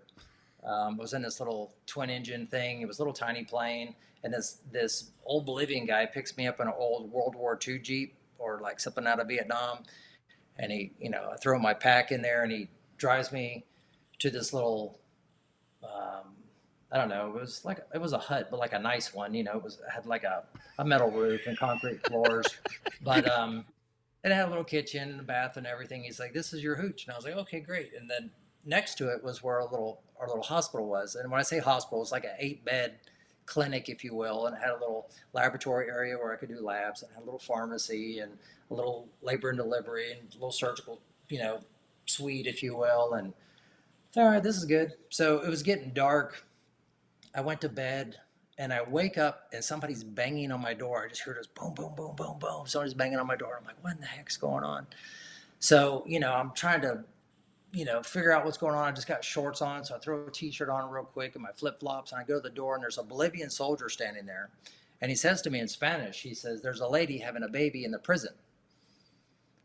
It was in this little twin engine thing. It was a little tiny plane. And this old Bolivian guy picks me up in an old World War II Jeep, or like something out of Vietnam. And he, I throw my pack in there and he drives me to this little, I don't know. It was a hut, but like a nice one. It had like a metal roof and concrete floors, but it had a little kitchen and a bath and everything. He's like, "This is your hooch," and I was like, "Okay, great." And then next to it was where our little hospital was. And when I say hospital, it's like an 8-bed clinic, if you will, and it had a little laboratory area where I could do labs, and had a little pharmacy and a little labor and delivery and a little surgical, suite, if you will. And all right, this is good. So it was getting dark. I went to bed and I wake up and somebody's banging on my door. I just heard this boom, boom, boom, boom, boom. Somebody's banging on my door. I'm like, what in the heck's going on? So, I'm trying to, figure out what's going on. I just got shorts on. So I throw a t-shirt on real quick and my flip flops, and I go to the door and there's a Bolivian soldier standing there. And he says to me in Spanish, he says, "There's a lady having a baby in the prison."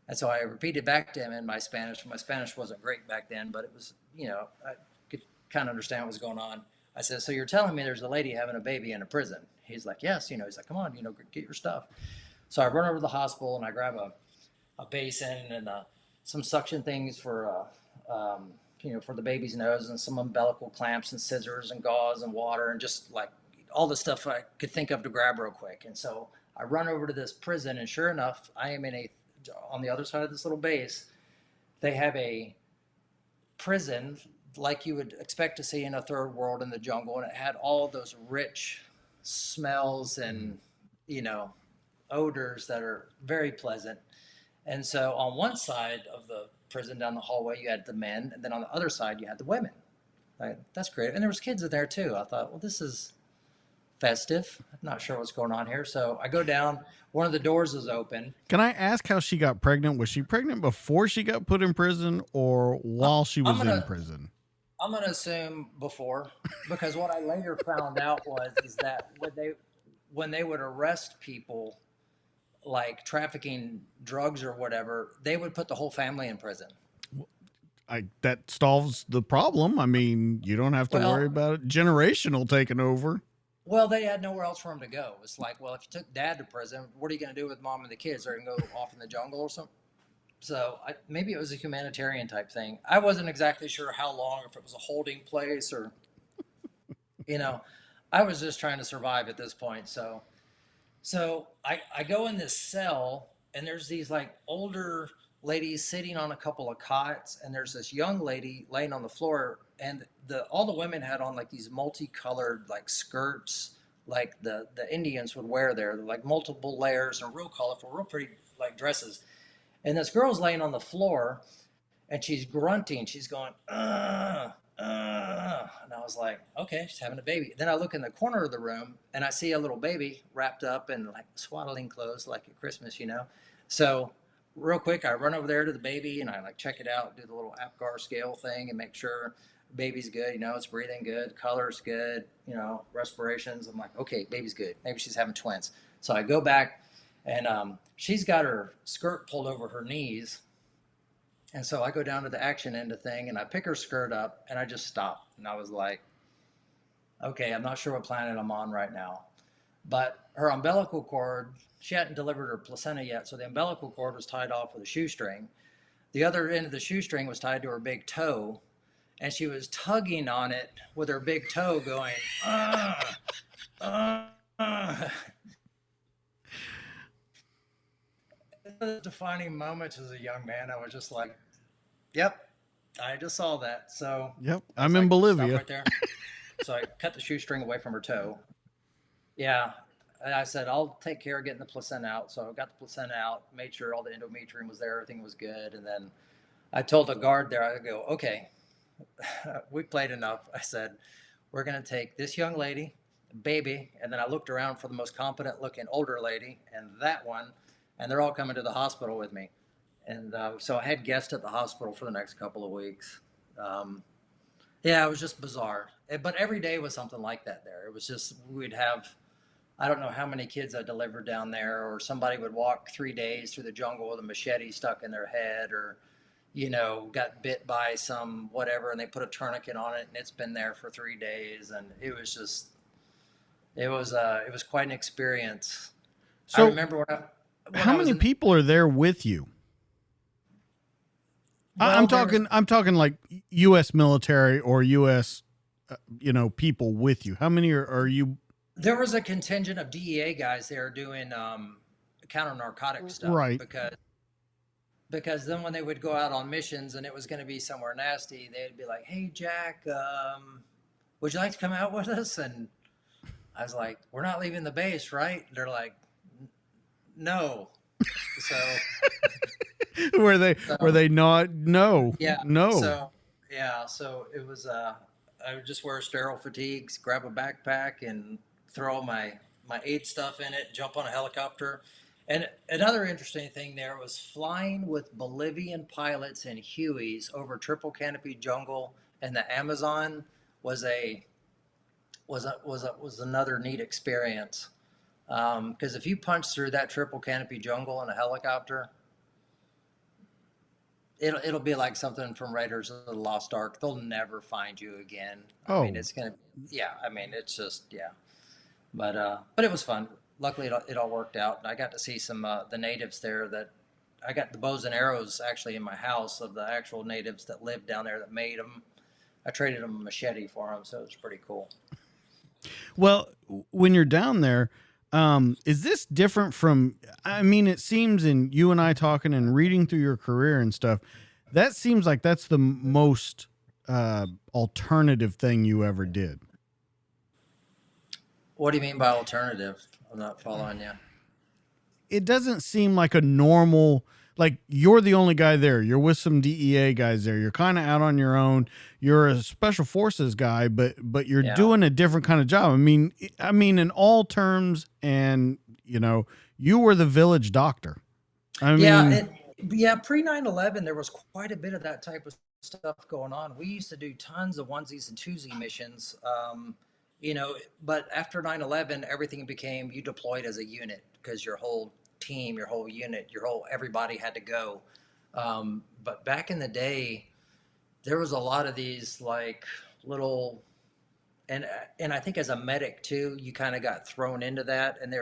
And so I repeated back to him in my Spanish. My Spanish wasn't great back then, but it was, I could kind of understand what was going on. I said, "So you're telling me there's a lady having a baby in a prison?" He's like, "Yes." He's like, "Come on, get your stuff." So I run over to the hospital and I grab a basin and some suction things for the baby's nose, and some umbilical clamps and scissors and gauze and water and just like all the stuff I could think of to grab real quick. And so I run over to this prison, and sure enough, I am on the other side of this little base. They have a prison like you would expect to see in a third world in the jungle, and it had all those rich smells and odors that are very pleasant. And so on one side of the prison down the hallway, you had the men, and then on the other side, you had the women. Right? That's great. And there was kids in there too. I thought, well, this is festive. I'm not sure what's going on here. So I go down. One of the doors is open. Can I ask how she got pregnant? Was she pregnant before she got put in prison or while she was in prison? I'm going to assume before, because what I later found out is that when they would arrest people like trafficking drugs or whatever, they would put the whole family in prison. That solves the problem. I mean, you don't have to worry about it. Generational taking over. Well, they had nowhere else for them to go. It's like, well, if you took dad to prison, what are you going to do with mom and the kids? They're going to go off in the jungle or something? So maybe it was a humanitarian type thing. I wasn't exactly sure how long, if it was a holding place or, I was just trying to survive at this point. So I go in this cell, and there's these like older ladies sitting on a couple of cots, and there's this young lady laying on the floor, and all the women had on like these multicolored like skirts, like the Indians would wear there, like multiple layers and real colorful, real pretty like dresses. And this girl's laying on the floor, and she's grunting. She's going, and I was like, okay, she's having a baby. Then I look in the corner of the room, and I see a little baby wrapped up in like swaddling clothes, like at Christmas, So real quick, I run over there to the baby, and I like check it out, do the little APGAR scale thing, and make sure baby's good. It's breathing good, color's good, respirations. I'm like, okay, baby's good. Maybe she's having twins. So I go back, and she's got her skirt pulled over her knees. And so I go down to the action end of thing, and I pick her skirt up, and I just stop. And I was like, okay, I'm not sure what planet I'm on right now. But her umbilical cord, she hadn't delivered her placenta yet, so the umbilical cord was tied off with a shoestring. The other end of the shoestring was tied to her big toe, and she was tugging on it with her big toe going, The defining moments as a young man, I was just like, yep, I just saw that. So yep, I'm in Bolivia. Right there. So I cut the shoestring away from her toe. Yeah. And I said, I'll take care of getting the placenta out. So I got the placenta out, made sure all the endometrium was there, everything was good. And then I told the guard there, I go, okay, we played enough. I said, we're going to take this young lady, baby. And then I looked around for the most competent looking older lady and that one. And they're all coming to the hospital with me. And so I had guests at the hospital for the next couple of weeks. Yeah, it was just bizarre. But every day was something like that there. It was just, we'd have, I don't know how many kids I delivered down there, or somebody would walk 3 days through the jungle with a machete stuck in their head, or, got bit by some whatever, and they put a tourniquet on it, and it's been there for 3 days. And it was just, it was quite an experience. So I remember when how many people are there with you? Well, I'm talking like U.S. military or U.S. People with you. How many are you? There was a contingent of DEA guys there doing counter-narcotics stuff, right? Because then when they would go out on missions and it was going to be somewhere nasty, they'd be like, "Hey Jack, would you like to come out with us?" And I was like, "We're not leaving the base, right?" They're like, "No." So were they not? No. Yeah. No. So it was I would just wear sterile fatigues, grab a backpack, and throw my aid stuff in it, jump on a helicopter. And another interesting thing there was flying with Bolivian pilots in Hueys over triple canopy jungle and the Amazon was another neat experience. Because if you punch through that triple canopy jungle in a helicopter, it'll be like something from Raiders of the Lost Ark. They'll never find you again. I mean, Oh, it's gonna, yeah. I mean, it's just, yeah. But it was fun. Luckily, it all worked out. And I got to see some the natives there. That I got the bows and arrows actually in my house of the actual natives that lived down there that made them. I traded them a machete for them, so it was pretty cool. well, when you're down there, is this different from? I mean, it seems in you and I talking and reading through your career and stuff, that seems like that's the most alternative thing you ever did. What do you mean by alternative? I'm not following you. It doesn't seem like a normal, like you're the only guy there. You're with some DEA guys there. You're kind of out on your own. You're a special forces guy, but you're Yeah. doing a different kind of job. I mean in all terms, and you were the village doctor. I Yeah, mean, yeah. Pre 9/11, there was quite a bit of that type of stuff going on. We used to do tons of onesies and twosie missions. You know, but after 9/11, everything became you deployed as a unit because your whole team, your whole unit, your whole everybody had to go. But back in the day, there was a lot of these like little and and I think as a medic too, you kind of got thrown into that. And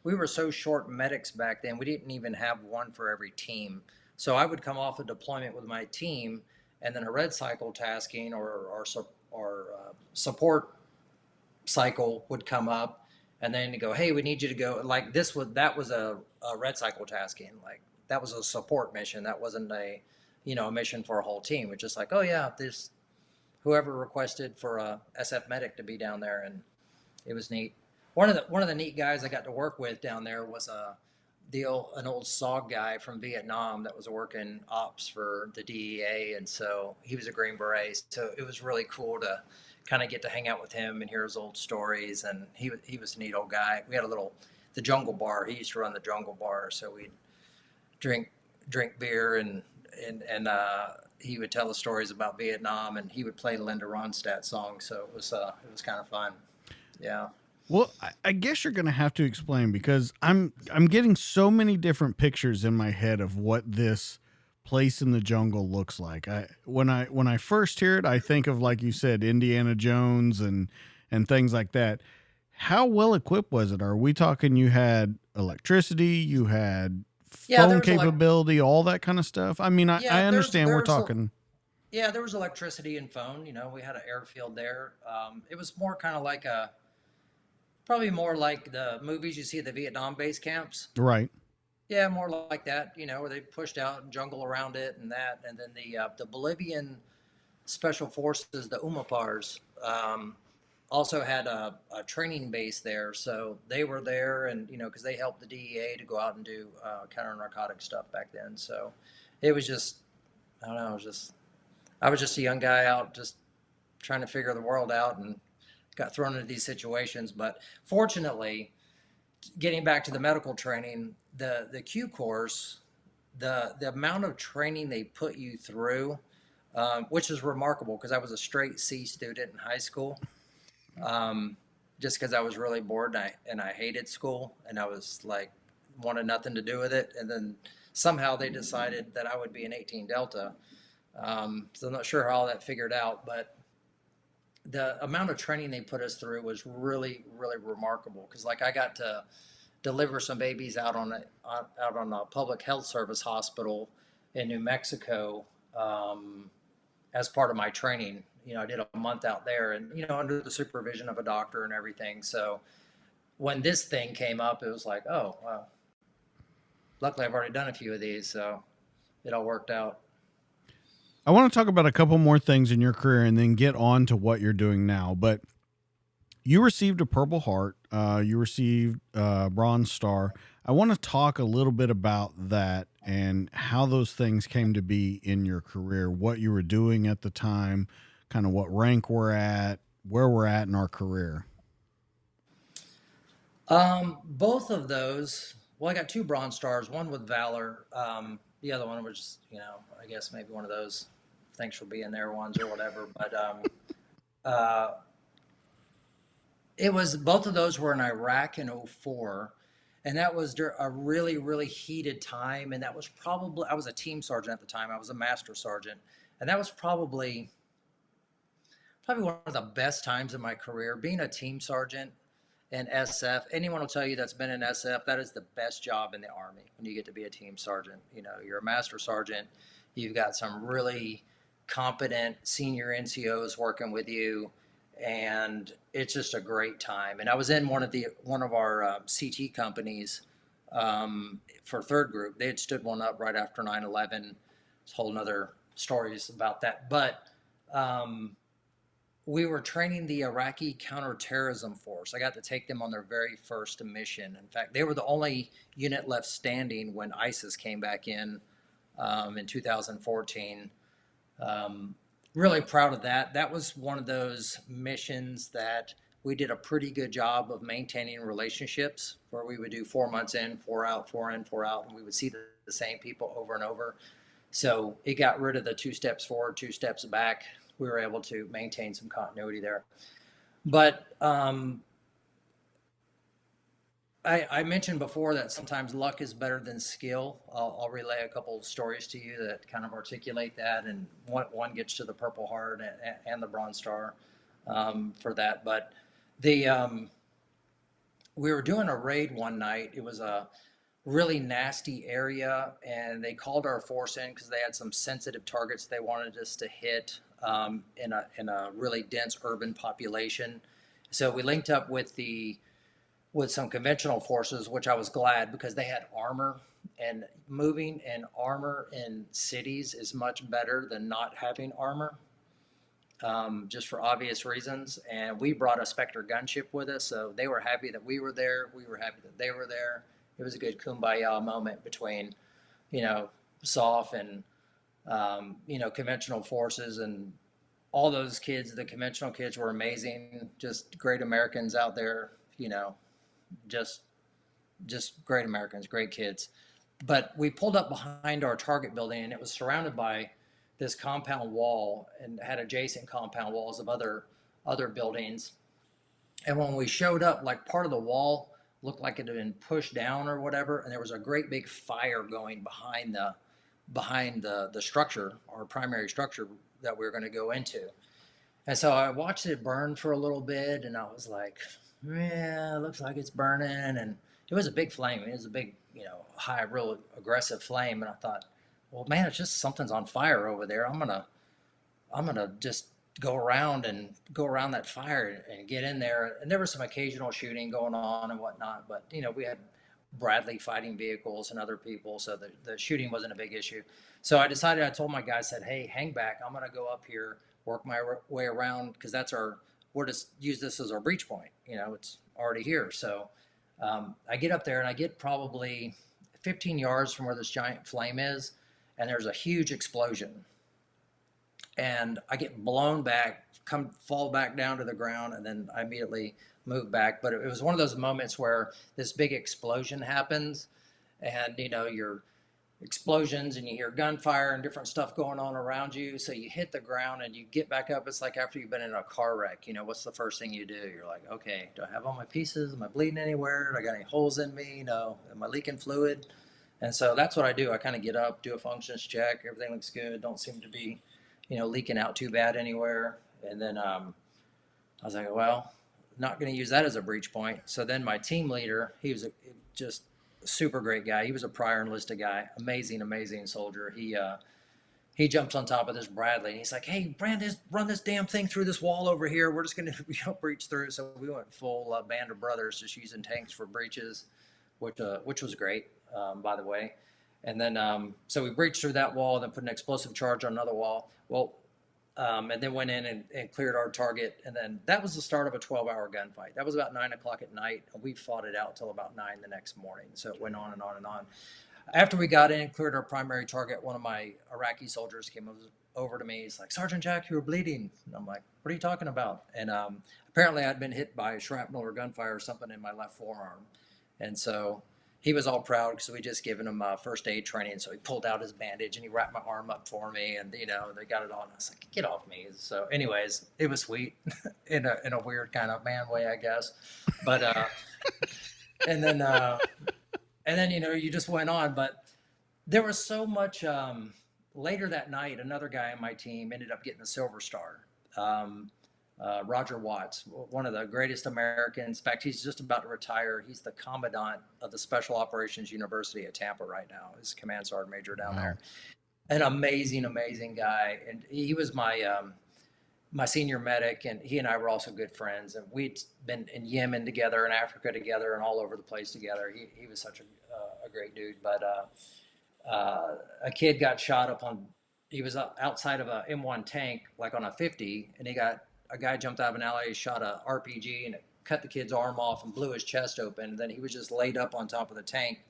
we were so short medics back then. We didn't even have one for every team. So I would come off a deployment with my team, and then a red cycle tasking or support cycle would come up, and then you go, hey, we need you to go. Like that was a red cycle tasking. Like that was a support mission. That wasn't a mission for a whole team. It's just like, oh yeah, this whoever requested for a SF medic to be down there, and it was neat. One of the neat guys I got to work with down there was an old SOG guy from Vietnam that was working ops for the DEA, and so he was a Green Beret. So it was really cool to kind of get to hang out with him and hear his old stories. And he was a neat old guy. We had the Jungle Bar. He used to run the Jungle Bar, so we'd drink beer and he would tell us stories about Vietnam, and he would play Linda Ronstadt songs. So it was kind of fun. Yeah. well, I guess you're going to have to explain because I'm getting so many different pictures in my head of what this place in the jungle looks like. When I first hear it, I think of, like you said, Indiana Jones and things like that. How well equipped was it? Are we talking you had electricity, you had Yeah, phone capability, all that kind of stuff? I mean, I understand we're talking. yeah, there was electricity and phone. We had an airfield there. It was more kind of like probably more like the movies you see at the Vietnam base camps. Right. Yeah, more like that. Where they pushed out and jungle around it and that, and then the Bolivian special forces, the UMAPARs, also had a training base there. So they were there, and because they helped the DEA to go out and do counter-narcotic stuff back then. So it was just, I don't know, I was just a young guy out just trying to figure the world out, and got thrown into these situations. But fortunately, getting back to the medical training, the Q course, the amount of training they put you through, which is remarkable because I was a straight C student in high school, just because I was really bored and I hated school, and I was like wanted nothing to do with it. And then somehow they decided that I would be an 18 Delta. So I'm not sure how all that figured out, but the amount of training they put us through was really, really remarkable. Because like I got to deliver some babies out on a public health service hospital in New Mexico, as part of my training. I did a month out there, and under the supervision of a doctor and everything. So when this thing came up, it was like, oh, wow. Luckily, I've already done a few of these, so it all worked out. I want to talk about a couple more things in your career and then get on to what you're doing now. But you received a Purple Heart. You received a Bronze Star. I want to talk a little bit about that and how those things came to be in your career, what you were doing at the time, kind of what rank we're at, where we're at in our career. Both of those. Well, I got two Bronze Stars. One with Valor. The other one was, I guess maybe one of those thanks for being there ones or whatever. But uh, It was both of those were in Iraq in '04, and that was a really really heated time. And that was probably I was a team sergeant at the time. I was a master sergeant, and that was probably one of the best times in my career. Being a team sergeant in SF, anyone will tell you that's been in SF, that is the best job in the Army when you get to be a team sergeant. You know, you're a master sergeant, you've got some really competent senior NCOs working with you, and it's just a great time. And I was in one of our CT companies for third group. They had stood one up right after 9/11. It's a whole nother stories about that, but we were training the Iraqi counterterrorism force. I got to take them on their very first mission. In fact, they were the only unit left standing when ISIS came back in 2014. Really proud of that. That was one of those missions that we did a pretty good job of maintaining relationships, where we would do 4 months in, 4 out, 4 in, 4 out, and we would see the same people over and over. So it got rid of the 2 steps forward, 2 steps back. We were able to maintain some continuity there. But I mentioned before that sometimes luck is better than skill. I'll relay a couple of stories to you that kind of articulate that, and one gets to the Purple Heart and the Bronze Star for that. But we were doing a raid one night. It was a really nasty area, and they called our force in because they had some sensitive targets they wanted us to hit in a really dense urban population. So we linked up with some conventional forces, which I was glad, because they had armor, and moving in armor in cities is much better than not having armor, just for obvious reasons. And we brought a Spectre gunship with us, so they were happy that we were there. We were happy that they were there. It was a good kumbaya moment between, SOF and, conventional forces, and all those kids. The conventional kids were amazing, just great Americans out there, just great Americans, great kids. But we pulled up behind our target building, and it was surrounded by this compound wall and had adjacent compound walls of other buildings. And when we showed up, like, part of the wall looked like it had been pushed down or whatever, and there was a great big fire going behind the structure, our primary structure that we were going to go into. And so I watched it burn for a little bit, and I was like, yeah, it looks like it's burning. And it was a big flame. It was a big, high, real aggressive flame. And I thought, well, man, it's just something's on fire over there. I'm gonna just go around that fire and get in there. And there was some occasional shooting going on and whatnot, but we had Bradley fighting vehicles and other people, so the shooting wasn't a big issue. So I told my guys, said, hey, hang back. I'm gonna go up here, work my way around, because we're just use this as our breach point. It's already here. So I get up there, and I get probably 15 yards from where this giant flame is, and there's a huge explosion. And I get blown back, fall back down to the ground, and then I immediately move back. But it was one of those moments where this big explosion happens, and your explosions, and you hear gunfire and different stuff going on around you. So you hit the ground and you get back up. It's like after you've been in a car wreck, what's the first thing you do? You're like, okay, do I have all my pieces? Am I bleeding anywhere? Do I got any holes in me? Am I leaking fluid? And so that's what I do. I kind of get up, do a functions check. Everything looks good. Don't seem to be, leaking out too bad anywhere. And then I was like, well, not going to use that as a breach point. So then my team leader, he was just super great guy. He was a prior enlisted guy, amazing soldier. He jumps on top of this Bradley, and he's like, hey, Brand, run this damn thing through this wall over here. We're just going to breach through. So we went full band of brothers, just using tanks for breaches, which was great, by the way. And then so we breached through that wall, then put an explosive charge on another wall. Well, and then went in and cleared our target. And then that was the start of a 12-hour gunfight. That was about 9 o'clock at night, and we fought it out till about 9 the next morning. So it went on and on and on. After we got in and cleared our primary target, one of my Iraqi soldiers came over to me. He's like, Sergeant Jack, you were bleeding. And I'm like, what are you talking about? And apparently I'd been hit by shrapnel or gunfire or something in my left forearm. And so he was all proud because we just given him first aid training. So he pulled out his bandage and he wrapped my arm up for me, and they got it on. I was like, "Get off me!" So, anyways, it was sweet in a weird kind of man way, I guess. But and then you just went on. But there was so much. Later that night, another guy on my team ended up getting a Silver Star. Roger Watts, one of the greatest Americans. In fact, he's just about to retire. He's the commandant of the Special Operations University at Tampa right now. He's command sergeant major down there. An amazing, amazing guy. And he was my senior medic, and he and I were also good friends. And we'd been in Yemen together, in Africa together, and all over the place together. He was such a great dude. But a kid got shot up on. He was outside of a M1 tank, like on a 50, and a guy jumped out of an alley, shot a RPG, and it cut the kid's arm off and blew his chest open. And then he was just laid up on top of the tank.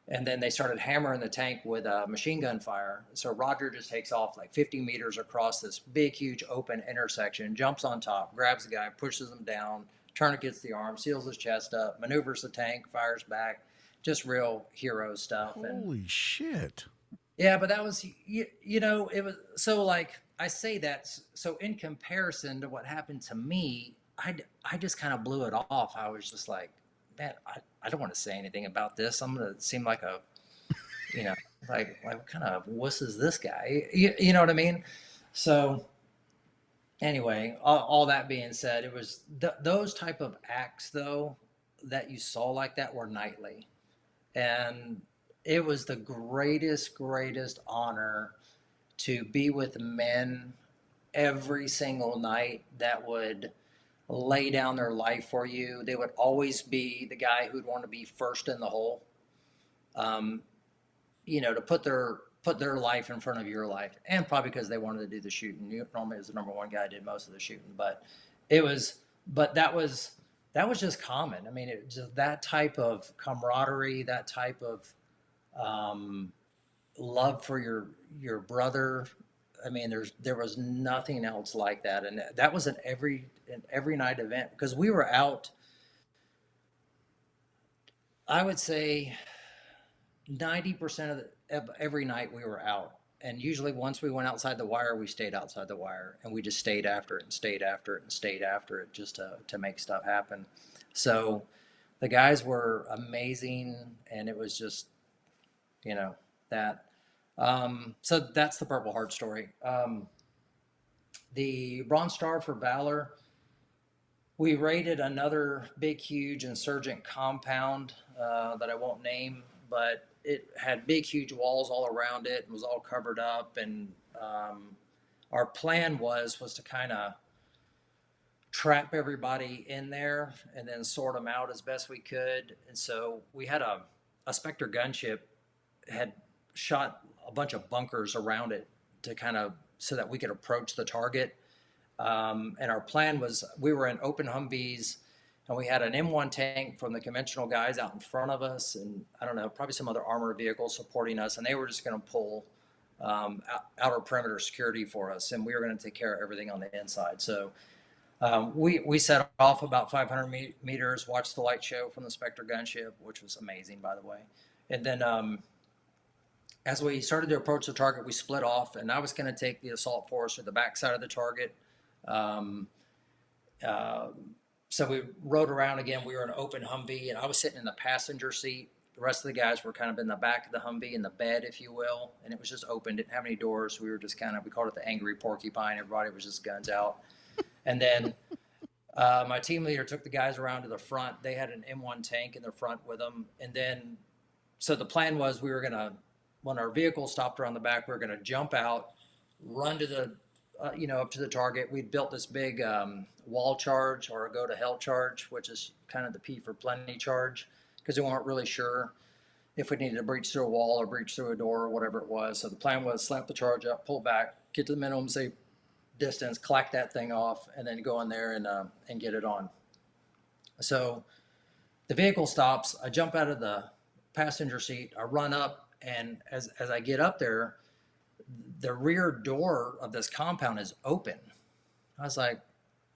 And then they started hammering the tank with machine gun fire. So Roger just takes off like 50 meters across this big, huge open intersection, jumps on top, grabs the guy, pushes him down, tourniquets the arm, seals his chest up, maneuvers the tank, fires back. Just real hero stuff. Holy shit. Yeah, but that was, it was so like, I say that, so in comparison to what happened to me, I just kind of blew it off. I was just like, man, I don't want to say anything about this. I'm going to seem like a, like what kind of wuss is this guy? You know what I mean? So anyway, all that being said, it was those type of acts though, that you saw like that were nightly. And it was the greatest honor to be with men every single night that would lay down their life for you. They would always be the guy who'd want to be first in the hole, to put their life in front of your life, and probably because they wanted to do the shooting. You normally was the number one guy, did most of the shooting, but that was just common. I mean, it just that type of camaraderie, that type of love for your brother. I mean, there was nothing else like that, and that was an every night event because we were out. I would say 90% of every night we were out, and usually once we went outside the wire, we stayed outside the wire, and we just stayed after it and stayed after it and stayed after it just to make stuff happen. So the guys were amazing, and it was just that. So that's the Purple Heart story. The Bronze Star for Valor, we raided another big, huge insurgent compound that I won't name, but it had big, huge walls all around it and was all covered up. And our plan was to kind of trap everybody in there and then sort them out as best we could. And so we had a Spectre gunship had shot a bunch of bunkers around it to kind of so that we could approach the target. And our plan was we were in open Humvees, and we had an M1 tank from the conventional guys out in front of us, and I don't know, probably some other armored vehicles supporting us, and they were just going to pull outer perimeter security for us, and we were going to take care of everything on the inside. So we set off about 500 meters, watched the light show from the Spectre gunship, which was amazing, by the way. And then as we started to approach the target, we split off, and I was going to take the assault force or the backside of the target. So we rode around again. We were in an open Humvee, and I was sitting in the passenger seat. The rest of the guys were kind of in the back of the Humvee, in the bed, if you will, and it was just open, didn't have any doors. We were just we called it the angry porcupine. Everybody was just guns out. And then my team leader took the guys around to the front. They had an M1 tank in the front with them. And then, so the plan was we were going to, when our vehicle stopped around the back, we were going to jump out, run to the, up to the target. We'd built this big wall charge, or a go to hell charge, which is kind of the P for plenty charge, because we weren't really sure if we needed to breach through a wall or breach through a door or whatever it was. So the plan was slap the charge up, pull back, get to the minimum safe distance, clack that thing off, and then go in there and get it on. So the vehicle stops. I jump out of the passenger seat. I run up, and as I get up there, the rear door of this compound is open. I was like,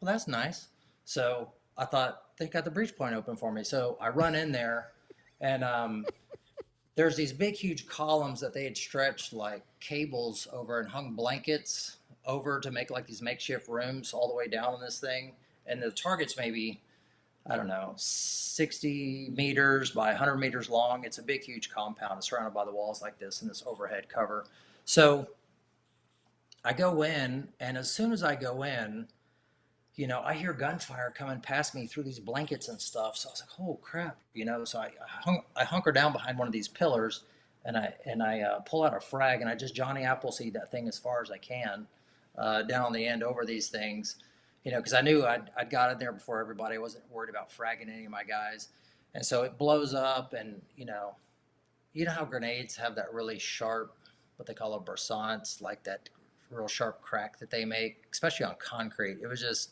well, that's nice. So I thought they got the breach point open for me. So I run in there, And there's these big, huge columns that they had stretched like cables over and hung blankets over to make like these makeshift rooms all the way down on this thing. And the target's maybe, I don't know, 60 meters by 100 meters long. It's a big, huge compound. It's surrounded by the walls like this and this overhead cover. So I go in, and as soon as I go in, I hear gunfire coming past me through these blankets and stuff. So I was like, "Oh crap!" So I hunker down behind one of these pillars, and I pull out a frag, and I just Johnny Appleseed that thing as far as I can, down on the end over these things, because I knew I'd got in there before everybody. I wasn't worried about fragging any of my guys, and so it blows up, and how grenades have that really sharp, what they call a Bersants, like that real sharp crack that they make, especially on concrete. It was just,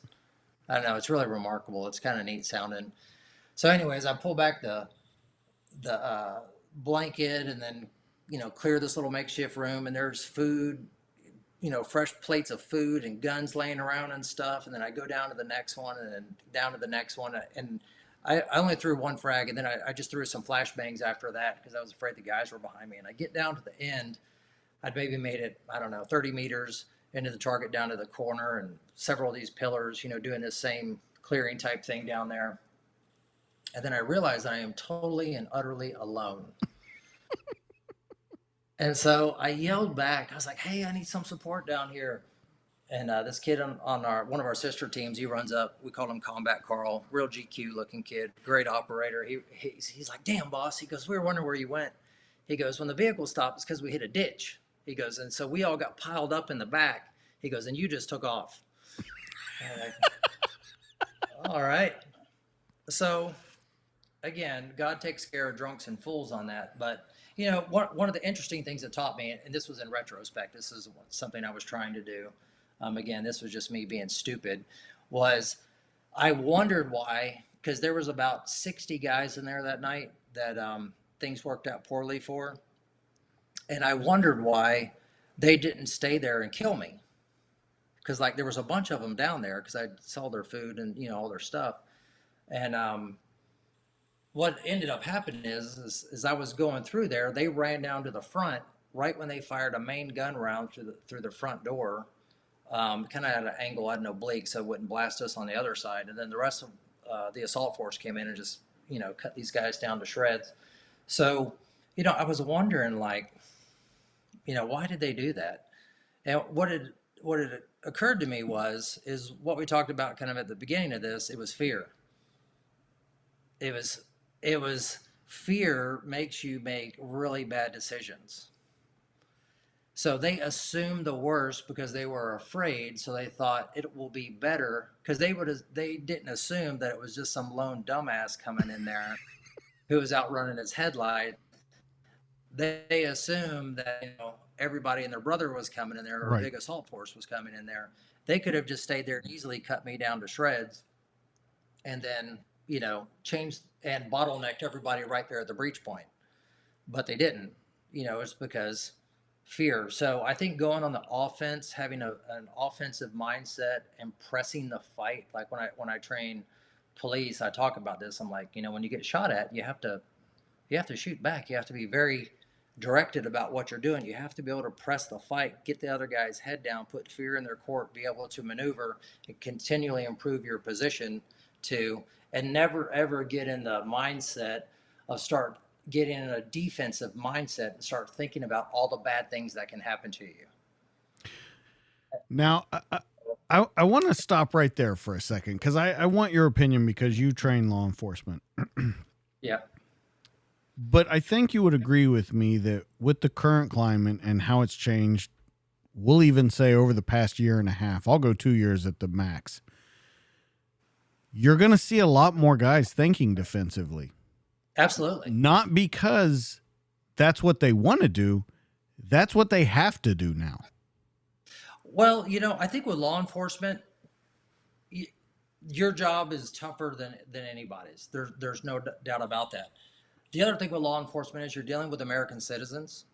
I don't know, it's really remarkable. It's kind of neat sounding. So anyways, I pull back the blanket and then, clear this little makeshift room, and there's food, fresh plates of food and guns laying around and stuff. And then I go down to the next one and then down to the next one. And I only threw one frag, and then I just threw some flashbangs after that because I was afraid the guys were behind me. And I get down to the end. I'd maybe made it, I don't know, 30 meters into the target down to the corner, and several of these pillars, doing this same clearing type thing down there. And then I realized I am totally and utterly alone. And so I yelled back. I was like, "Hey, I need some support down here." And this kid on one of our sister teams, he runs up. We call him Combat Carl, real GQ looking kid, great operator. He's like, "Damn, boss." He goes, "We were wondering where you went." He goes, "When the vehicle stopped, it's because we hit a ditch." He goes, "And so we all got piled up in the back." He goes, "And you just took off." All right. So again, God takes care of drunks and fools on that. But one of the interesting things that taught me, and this was in retrospect, this is something I was trying to do. Again, this was just me being stupid. Was I wondered why, because there was about 60 guys in there that night that things worked out poorly for. And I wondered why they didn't stay there and kill me. Because like there was a bunch of them down there because I saw their food and all their stuff. And what ended up happening is I was going through there. They ran down to the front right when they fired a main gun round through the front door, kind of at an angle at an oblique so it wouldn't blast us on the other side. And then the rest of the assault force came in and just cut these guys down to shreds. So I was wondering like, why did they do that? And what had occurred to me is what we talked about kind of at the beginning of this. It was fear. It was fear makes you make really bad decisions. So they assumed the worst because they were afraid. So they thought it will be better because they didn't assume that it was just some lone dumbass coming in there who was outrunning his headlight. They assumed that everybody and their brother was coming in there, or a big assault force was coming in there. They could have just stayed there and easily cut me down to shreds, and then changed and bottlenecked everybody right there at the breach point. But they didn't. It's because fear. So I think going on the offense, having an offensive mindset, and pressing the fight. Like when I train police, I talk about this. I'm like, when you get shot at, you have to shoot back. You have to be very directed about what you're doing. You have to be able to press the fight, get the other guy's head down, put fear in their court, be able to maneuver and continually improve your position and never ever get in the mindset of start getting in a defensive mindset and start thinking about all the bad things that can happen to you. Now, I want to stop right there for a second because I want your opinion because you train law enforcement. Yeah. But I think you would agree with me that with the current climate and how it's changed, we'll even say over the past year and a half, I'll go 2 years at the max. You're going to see a lot more guys thinking defensively. Absolutely. Not because that's what they want to do. That's what they have to do now. Well, I think with law enforcement, your job is tougher than anybody's. There's no doubt about that. The other thing with law enforcement is you're dealing with American citizens.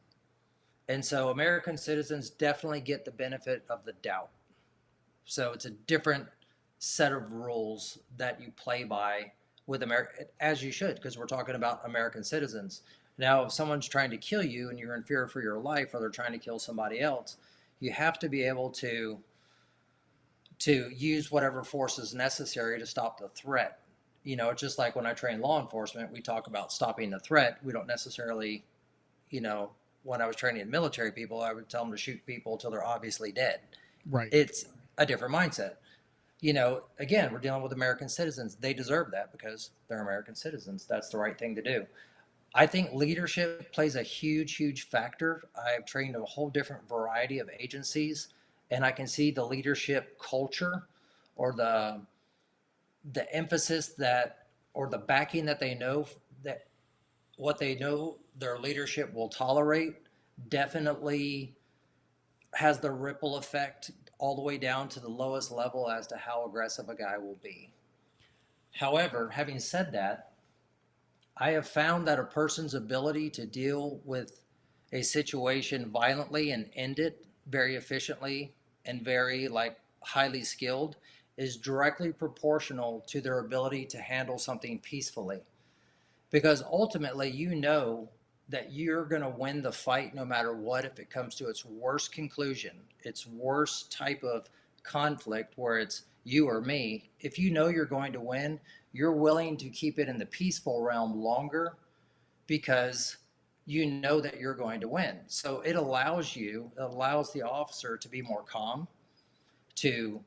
And so American citizens definitely get the benefit of the doubt. So it's a different set of rules that you play by with America, as you should, because we're talking about American citizens. Now, if someone's trying to kill you and you're in fear for your life, or they're trying to kill somebody else, you have to be able to use whatever force is necessary to stop the threat. It's just like when I train law enforcement, we talk about stopping the threat. We don't necessarily, you know, when I was training military people, I would tell them to shoot people until they're obviously dead. Right. It's a different mindset. Again, we're dealing with American citizens. They deserve that because they're American citizens. That's the right thing to do. I think leadership plays a huge, huge factor. I've trained a whole different variety of agencies, and I can see the leadership culture, or the emphasis that, or the backing that they know, that what they know their leadership will tolerate, definitely has the ripple effect all the way down to the lowest level as to how aggressive a guy will be. However, having said that, I have found that a person's ability to deal with a situation violently and end it very efficiently and very highly skilled is directly proportional to their ability to handle something peacefully. Because ultimately, that you're going to win the fight no matter what, if it comes to its worst conclusion, its worst type of conflict where it's you or me. If you know you're going to win, you're willing to keep it in the peaceful realm longer because you know that you're going to win. So it allows the officer to be more calm, to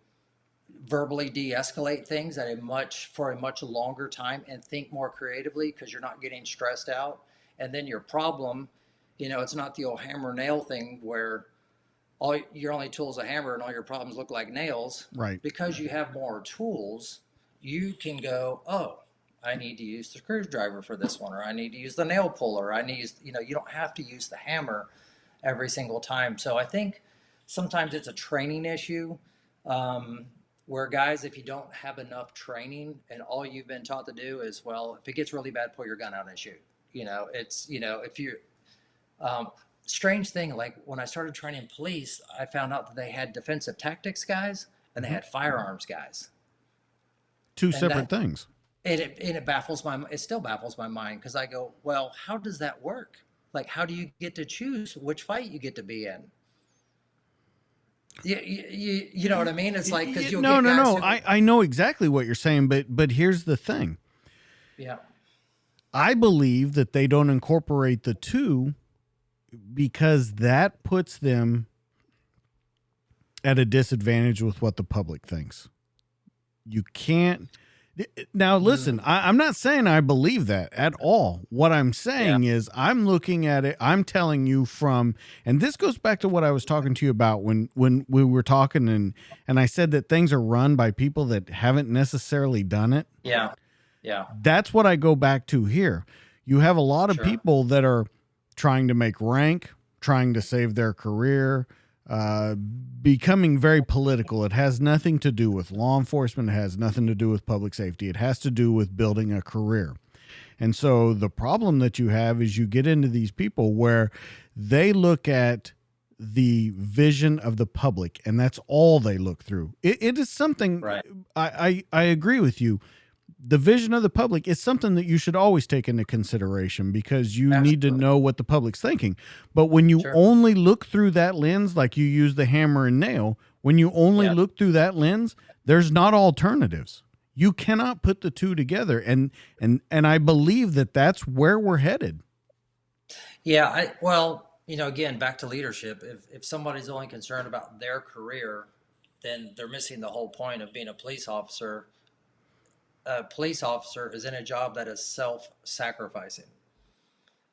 verbally de-escalate things for a much longer time and think more creatively because you're not getting stressed out. And then your problem, it's not the old hammer nail thing where all your only tool is a hammer and all your problems look like nails. Right. Because you have more tools, you can go, oh, I need to use the screwdriver for this one, or I need to use the nail puller. You don't have to use the hammer every single time. So I think sometimes it's a training issue. Where guys, if you don't have enough training and all you've been taught to do is, well, if it gets really bad, pull your gun out and shoot. If you're, strange thing, like when I started training police, I found out that they had defensive tactics guys and they had firearms guys. Two separate things. And it still baffles my mind because I go, well, how does that work? Like, how do you get to choose which fight you get to be in? You know what I mean? It's like, because you'll get guys no. I know exactly what you're saying, but here's the thing. Yeah. I believe that they don't incorporate the two because that puts them at a disadvantage with what the public thinks. You can't. Now, listen, I'm not saying I believe that at all. What I'm saying is I'm looking at it. I'm telling you and this goes back to what I was talking to you about when we were talking and I said that things are run by people that haven't necessarily done it. Yeah. Yeah. That's what I go back to here. You have a lot of people that are trying to make rank, trying to save their career, becoming very political. It has nothing to do with law enforcement. It has nothing to do with public safety. It has to do with building a career. And so the problem that you have is you get into these people where they look at the vision of the public and that's all they look through. It is something, right. I agree with you. The vision of the public is something that you should always take into consideration because you need to know what the public's thinking. But when you only look through that lens, like you use the hammer and nail, when you only look through that lens, there's not alternatives. You cannot put the two together. And I believe that that's where we're headed. Yeah. Again, back to leadership. If somebody's only concerned about their career, then they're missing the whole point of being a police officer. A police officer is in a job that is self-sacrificing.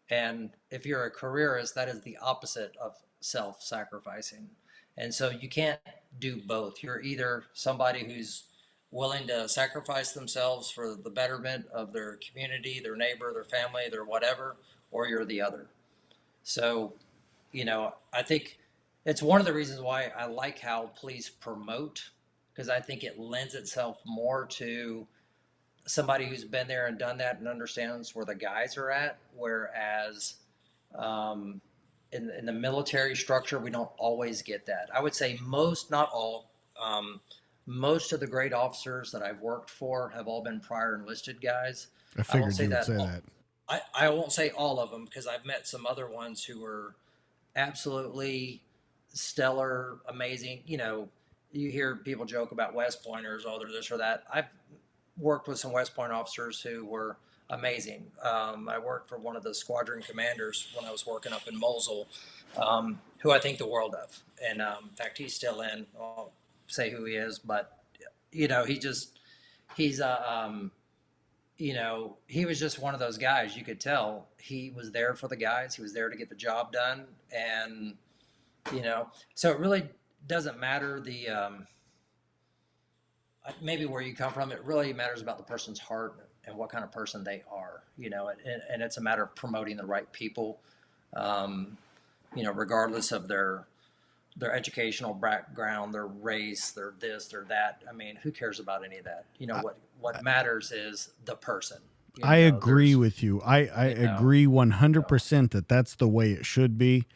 And if you're a careerist, that is the opposite of self-sacrificing. And so you can't do both. You're either somebody who's willing to sacrifice themselves for the betterment of their community, their neighbor, their family, their whatever, or you're the other. So, I think it's one of the reasons why I like how police promote, because I think it lends itself more to somebody who's been there and done that and understands where the guys are at. Whereas in the military structure, we don't always get that. I would say most, not all, most of the great officers that I've worked for have all been prior enlisted guys. I I won't figured say you would that. say that. I won't say all of them because I've met some other ones who were absolutely stellar, amazing. You hear people joke about West Pointers, oh, they're this or that. I've worked with some West Point officers who were amazing. I worked for one of the squadron commanders when I was working up in Mosul, who I think the world of. And in fact, he's still in. I won't say who he is, but he's he was just one of those guys. You could tell he was there for the guys. He was there to get the job done, and so it really doesn't matter maybe where you come from. It really matters about the person's heart and what kind of person they are. And it's a matter of promoting the right people. Regardless of their educational background, their race, their this, their that. I mean, who cares about any of that? What matters is the person. I agree with you. I agree 100% that that's the way it should be.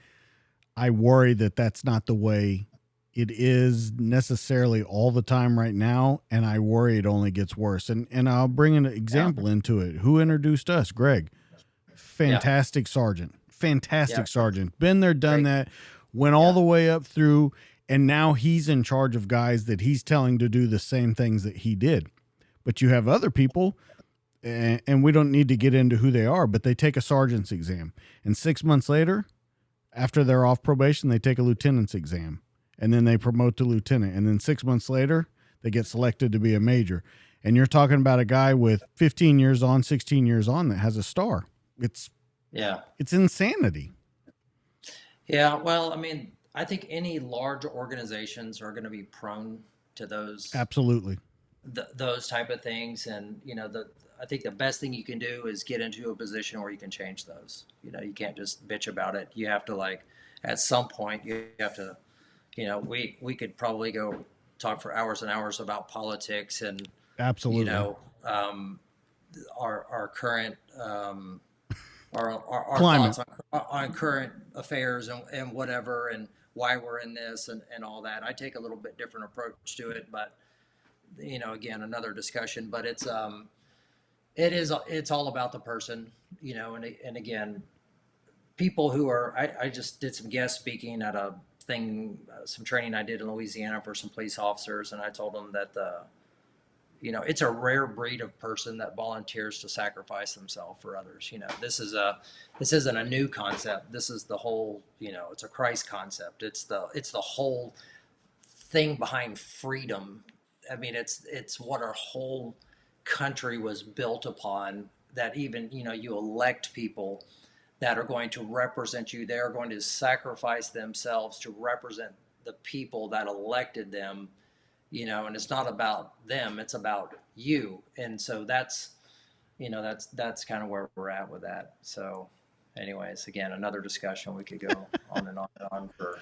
I worry that that's not the way it is necessarily all the time right now, and I worry it only gets worse. And I'll bring an example into it. Who introduced us? Greg. Fantastic sergeant. Fantastic sergeant. Been there, done that. Went all the way up through, and now he's in charge of guys that he's telling to do the same things that he did. But you have other people, and we don't need to get into who they are, but they take a sergeant's exam. And 6 months later, after they're off probation, they take a lieutenant's exam. And then they promote to lieutenant. And then 6 months later, they get selected to be a major. And you're talking about a guy with 15 years on, 16 years on that has a star. It's insanity. Yeah. Well, I mean, I think any large organizations are going to be prone to those. Absolutely. Those type of things. And, I think the best thing you can do is get into a position where you can change those. You can't just bitch about it. You have to at some point you have to, we could probably go talk for hours and hours about politics and absolutely, our current, our climate, thoughts on current affairs and whatever, and why we're in this and all that. I take a little bit different approach to it, but again, another discussion, but it's all about the person, and again, people who are, I just did some guest speaking at a thing, some training I did in Louisiana for some police officers. And I told them that it's a rare breed of person that volunteers to sacrifice themselves for others. This isn't a new concept. This is the whole, it's a Christ concept. It's the whole thing behind freedom. I mean, it's what our whole country was built upon, that even, you elect people that are going to represent you. They're going to sacrifice themselves to represent the people that elected them, and it's not about them, it's about you. And so that's kind of where we're at with that. So anyways, again, another discussion. We could go on and on for.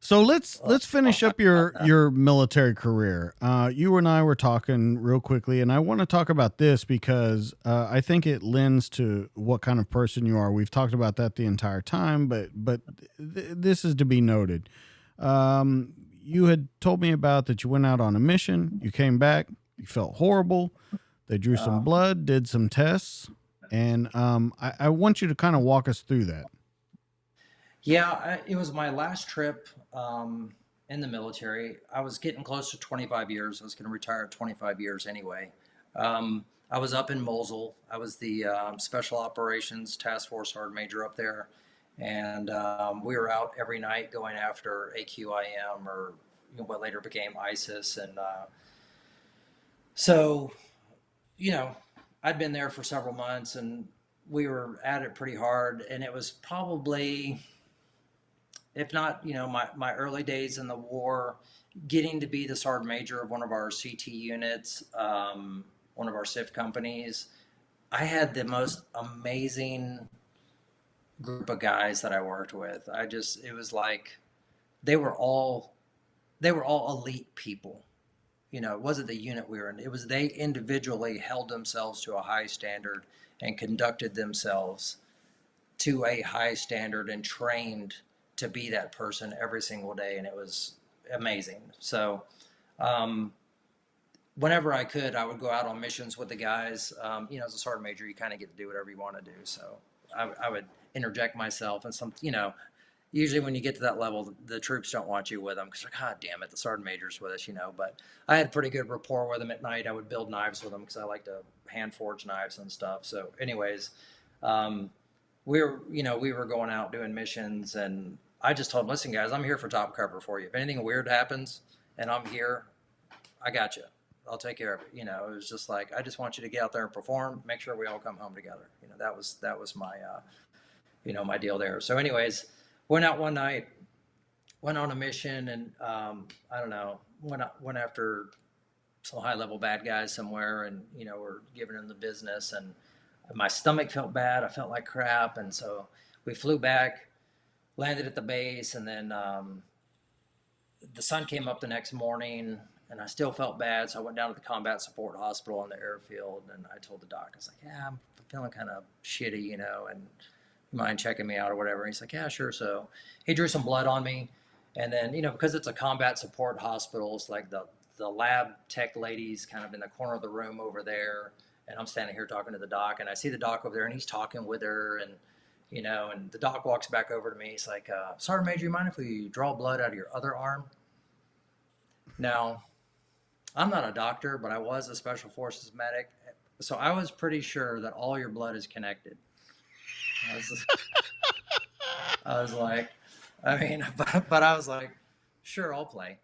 So let's finish up your military career. You and I were talking real quickly, and I want to talk about this because I think it lends to what kind of person you are. We've talked about that the entire time, but this is to be noted. You had told me about that you went out on a mission, you came back, you felt horrible, they drew some blood, did some tests, and I want you to kind of walk us through that. Yeah, it was my last trip in the military. I was getting close to 25 years. I was going to retire at 25 years anyway. I was up in Mosul. I was the Special Operations Task Force Sergeant Major up there. And we were out every night going after AQIM, or what later became ISIS. And so, I'd been there for several months, and we were at it pretty hard. And it was probably, if not, my early days in the war, getting to be the sergeant major of one of our CT units, one of our SIF companies. I had the most amazing group of guys that I worked with. It was like they were all elite people. It wasn't the unit we were in. It was they individually held themselves to a high standard and conducted themselves to a high standard and trained to be that person every single day. And it was amazing. So Um, Whenever I could, I would go out on missions with the guys. As a sergeant major, you kind of get to do whatever you want to do. So I would interject myself and usually when you get to that level, the troops don't want you with them because, God damn it, the sergeant major's with us, But I had pretty good rapport with them at night. I would build knives with them because I like to hand forge knives and stuff. So, anyways, we were going out doing missions, and I just told them, listen, guys, I'm here for top cover for you. If anything weird happens and I'm here, I got you. I'll take care of it. It was just like, I just want you to get out there and perform, make sure we all come home together. That was my, my deal there. So anyways, went out one night, went on a mission, and I don't know, went after some high level bad guys somewhere, and we're giving them the business, and my stomach felt bad. I felt like crap, and so we flew back, landed at the base, and then the sun came up the next morning, and I still felt bad, so I went down to the combat support hospital on the airfield, and I told the doc, I was like, yeah, I'm feeling kind of shitty, and you mind checking me out or whatever? And he's like, yeah, sure. So he drew some blood on me, and then, because it's a combat support hospital, it's like the lab tech lady's kind of in the corner of the room over there, and I'm standing here talking to the doc, and I see the doc over there, and he's talking with her, and and the doc walks back over to me. He's like, Sergeant Major, you mind if we draw blood out of your other arm? Now, I'm not a doctor, but I was a Special Forces medic, so I was pretty sure that all your blood is connected. I was like, but I was like, sure, I'll play.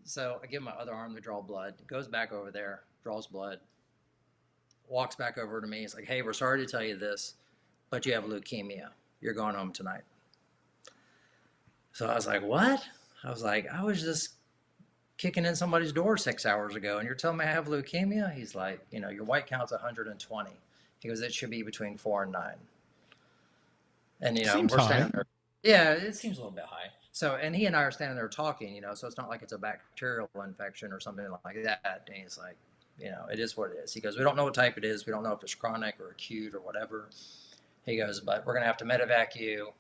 So I give my other arm to draw blood, goes back over there, draws blood, walks back over to me. He's like, hey, we're sorry to tell you this, but you have leukemia. You're going home tonight. So I was like, what? I was like, I was just kicking in somebody's door 6 hours ago, and you're telling me I have leukemia? He's like, your white count's 120. He goes, it should be between 4 and 9. And, Seems we're standing high. there. Yeah, it seems a little bit high. So, and he and I are standing there talking, so it's not like it's a bacterial infection or something like that. And he's like, it is what it is. He goes, we don't know what type it is. We don't know if it's chronic or acute or whatever. He goes, but we're going to have to medevac you,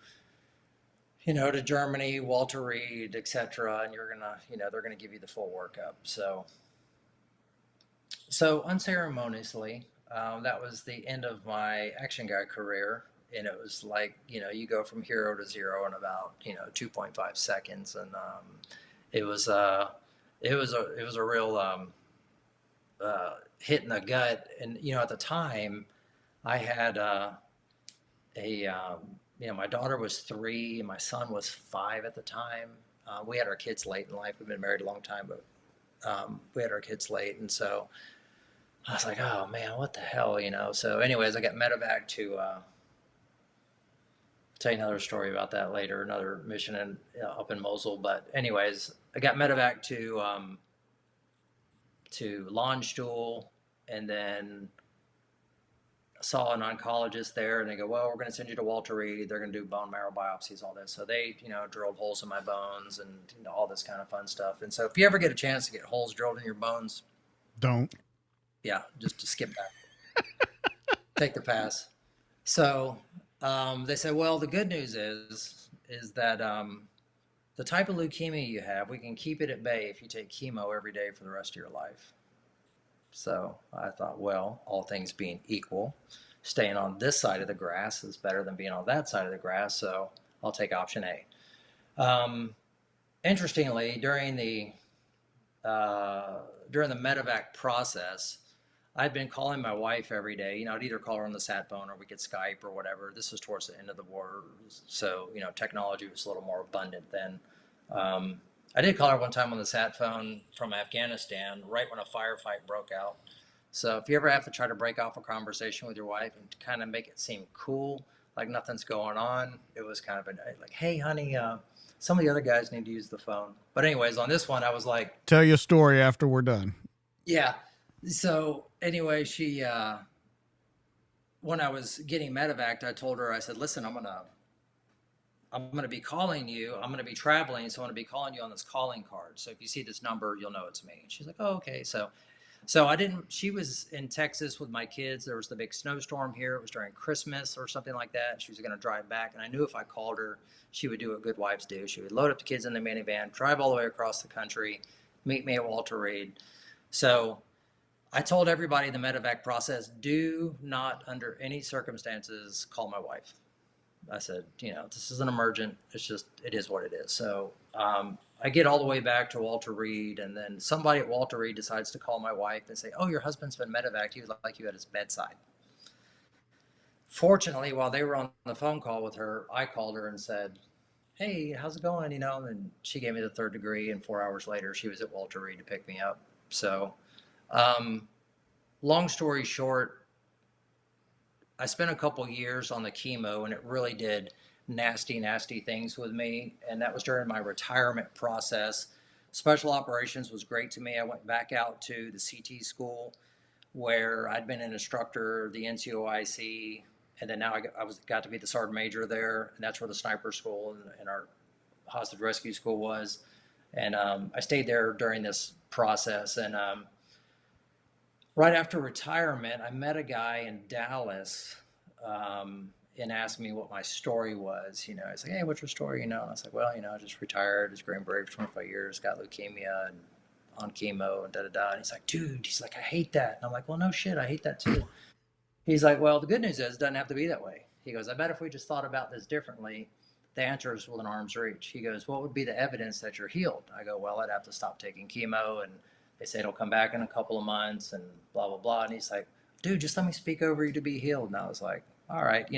to Germany, Walter Reed, etc. And you're going to, they're going to give you the full workup. So unceremoniously, that was the end of my action guy career. And it was like, you go from hero to zero in about, 2.5 seconds. And it was a real hit in the gut. And, at the time I had my daughter was 3 and my son was 5 at the time. We had our kids late in life. We've been married a long time, but we had our kids late. And so I was like, oh man, what the hell, So anyways, I got medevac to, tell you another story about that later, another mission up in Mosul. But anyways, I got medevac to Landstuhl, and then saw an oncologist there, and they go, well, we're going to send you to Walter Reed. They're going to do bone marrow biopsies, all this. So they, drilled holes in my bones and all this kind of fun stuff. And so if you ever get a chance to get holes drilled in your bones, don't. Yeah, just to skip that. Take the pass. So they said, well, the good news is that the type of leukemia you have, we can keep it at bay if you take chemo every day for the rest of your life. So I thought, well, all things being equal, staying on this side of the grass is better than being on that side of the grass. So I'll take option A. Interestingly, during the medevac process, I'd been calling my wife every day. I'd either call her on the sat phone or we could Skype or whatever. This was towards the end of the war, so technology was a little more abundant then. I did call her one time on the sat phone from Afghanistan right when a firefight broke out. So if you ever have to try to break off a conversation with your wife and kind of make it seem cool, like nothing's going on, it was kind of like, hey, honey, some of the other guys need to use the phone. But anyways, on this one, I was like, tell you a story after we're done. Yeah. So anyway, she, when I was getting medevac, I told her, I said, listen, I'm going to be calling you. I'm going to be traveling. So I'm going to be calling you on this calling card. So if you see this number, you'll know it's me. And she's like, oh, okay. So she was in Texas with my kids. There was the big snowstorm here. It was during Christmas or something like that. She was going to drive back. And I knew if I called her, she would do what good wives do. She would load up the kids in the minivan, drive all the way across the country, meet me at Walter Reed. So I told everybody in the medevac process, do not under any circumstances call my wife. I said, this is an emergent. It is what it is. So I get all the way back to Walter Reed, and then somebody at Walter Reed decides to call my wife and say, oh, your husband's been medevac. He was like you at his bedside. Fortunately, while they were on the phone call with her, I called her and said, hey, how's it going? And she gave me the 3rd degree, and 4 hours later, she was at Walter Reed to pick me up. So long story short, I spent a couple years on the chemo, and it really did nasty, nasty things with me. And that was during my retirement process. Special operations was great to me. I went back out to the CT school where I'd been an instructor, the NCOIC, and then now I got to be the sergeant major there, and that's where the sniper school and our hostage rescue school was. And I stayed there during this process. And right after retirement, I met a guy in Dallas and asked me what my story was. He's like, hey, what's your story? And I was like, well, I just retired as Green Beret for 25 years, got leukemia and on chemo and da-da-da. And he's like, dude, I hate that. And I'm like, well, no shit, I hate that too. He's like, well, the good news is it doesn't have to be that way. He goes, I bet if we just thought about this differently, the answer is within arm's reach. He goes, what would be the evidence that you're healed? I go, well, I'd have to stop taking chemo, and they say it'll come back in a couple of months and blah, blah, blah. And he's like, dude, just let me speak over you to be healed. And I was like, all right.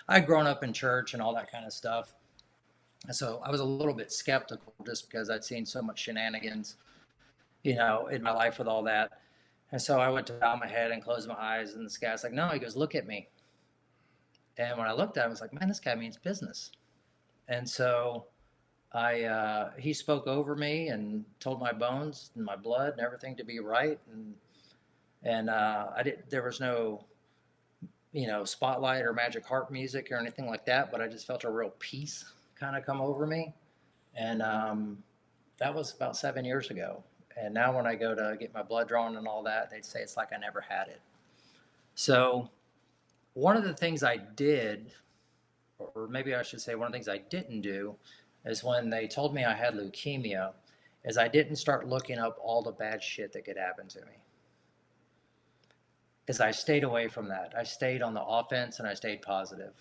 I'd grown up in church and all that kind of stuff. And so I was a little bit skeptical just because I'd seen so much shenanigans, in my life with all that. And so I went to bow my head and close my eyes, and this guy's like, no, he goes, look at me. And when I looked at him, I was like, man, this guy means business. And so he spoke over me and told my bones and my blood and everything to be right. And there was no, spotlight or magic harp music or anything like that, but I just felt a real peace kind of come over me. And that was about 7 years ago. And now when I go to get my blood drawn and all that, they'd say it's like I never had it. So one of the things I did, or maybe I should say one of the things I didn't do, is when they told me I had leukemia, is I didn't start looking up all the bad shit that could happen to me. Is I stayed away from that. I stayed on the offense and I stayed positive.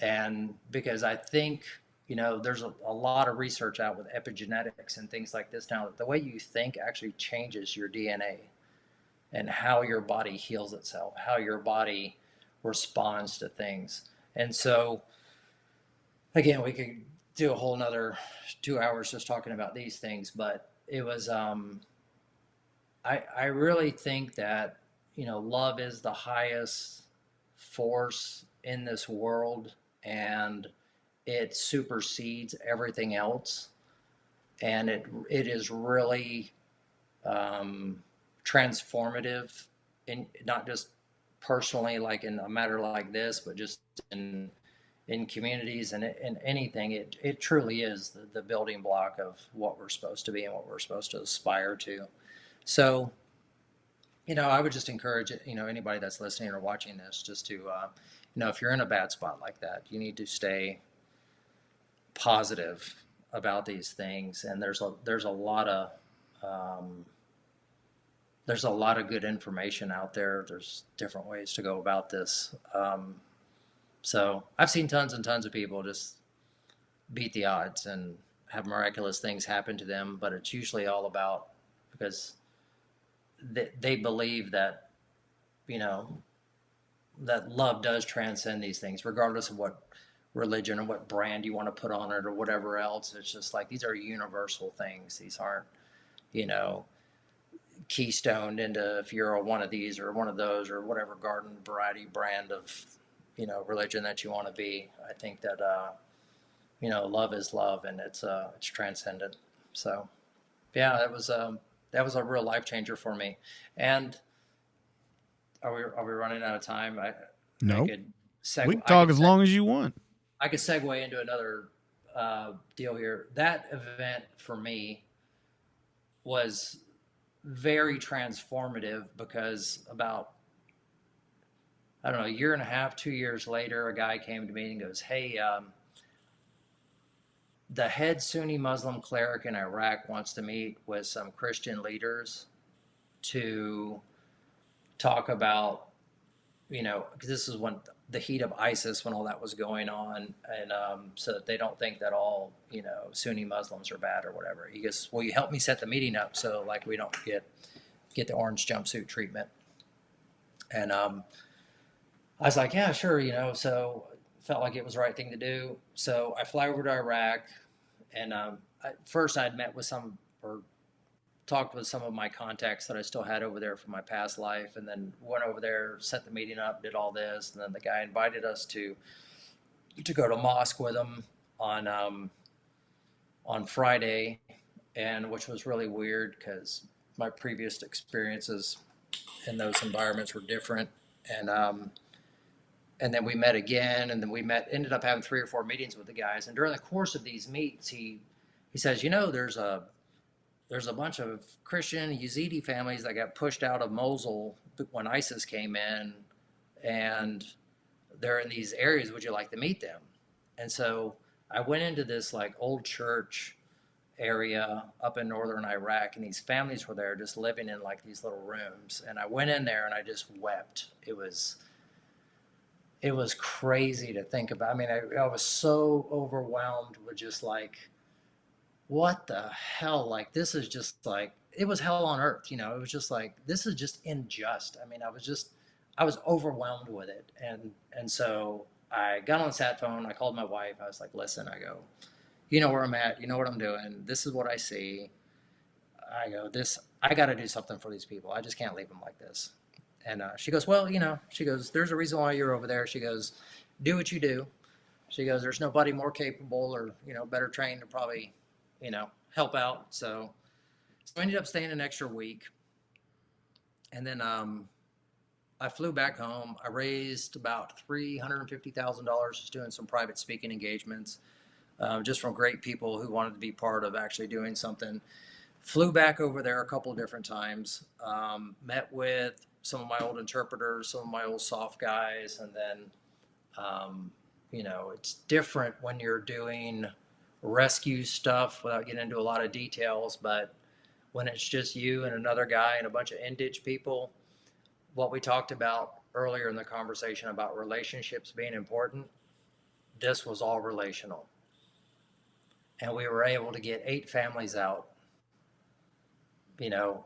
And because I think, there's a lot of research out with epigenetics and things like this now, that the way you think actually changes your DNA and how your body heals itself, how your body responds to things. And so, again, we could do a whole nother 2 hours just talking about these things, but it was, I really think that, love is the highest force in this world, and it supersedes everything else. And it is really transformative, in not just personally, like in a matter like this, but just in communities and in anything. It truly is the building block of what we're supposed to be and what we're supposed to aspire to. So, I would just encourage anybody that's listening or watching this, just to, if you're in a bad spot like that, you need to stay positive about these things. And there's a lot of good information out there. There's different ways to go about this. So I've seen tons and tons of people just beat the odds and have miraculous things happen to them, but it's usually all about because they believe that, that love does transcend these things, regardless of what religion or what brand you want to put on it or whatever else. It's just like, these are universal things. These aren't, keystoned into if you're a one of these or one of those or whatever garden variety brand of, religion that you want to be. I think that, love is love, and it's transcendent. So yeah, that was a real life changer for me. And are we running out of time? No. I could we can talk as long as you want. I could segue into another deal here. That event for me was very transformative because about, I don't know, a year and a half, 2 years later, a guy came to me and goes, hey, the head Sunni Muslim cleric in Iraq wants to meet with some Christian leaders to talk about, because this is when the heat of ISIS, when all that was going on, and so that they don't think that all, Sunni Muslims are bad or whatever. He goes, "Will you help me set the meeting up so like we don't get the orange jumpsuit treatment?" And I was like, "Yeah, sure," So felt like it was the right thing to do. So I fly over to Iraq, and first I'd met with some, or talked with some of my contacts that I still had over there from my past life, and then went over there, set the meeting up, did all this, and then the guy invited us to go to mosque with him on Friday, and which was really weird because my previous experiences in those environments were different, and then we met again, and then ended up having 3 or 4 meetings with the guys, and during the course of these meets, he says, there's a bunch of Christian Yazidi families that got pushed out of Mosul when ISIS came in, and they're in these areas. Would you like to meet them? And so I went into this like old church area up in northern Iraq, and these families were there just living in like these little rooms. And I went in there and I just wept. It was crazy to think about. I mean, I was so overwhelmed with just like, what the hell? Like, this is just like, it was hell on earth. It was just like, this is just unjust. I mean, I was overwhelmed with it. And so I got on the sat phone. I called my wife. I was like, listen, I go, you know where I'm at. You know what I'm doing. This is what I see. I go, I got to do something for these people. I just can't leave them like this. And she goes, well, she goes, there's a reason why you're over there. She goes, do what you do. She goes, there's nobody more capable or, better trained to probably, help out. So I ended up staying an extra week. And then I flew back home. I raised about $350,000 just doing some private speaking engagements, just from great people who wanted to be part of actually doing something. Flew back over there a couple of different times, met with some of my old interpreters, some of my old soft guys, and then, it's different when you're doing rescue stuff without getting into a lot of details, but when it's just you and another guy and a bunch of Indige people, what we talked about earlier in the conversation about relationships being important, this was all relational. And we were able to get 8 families out,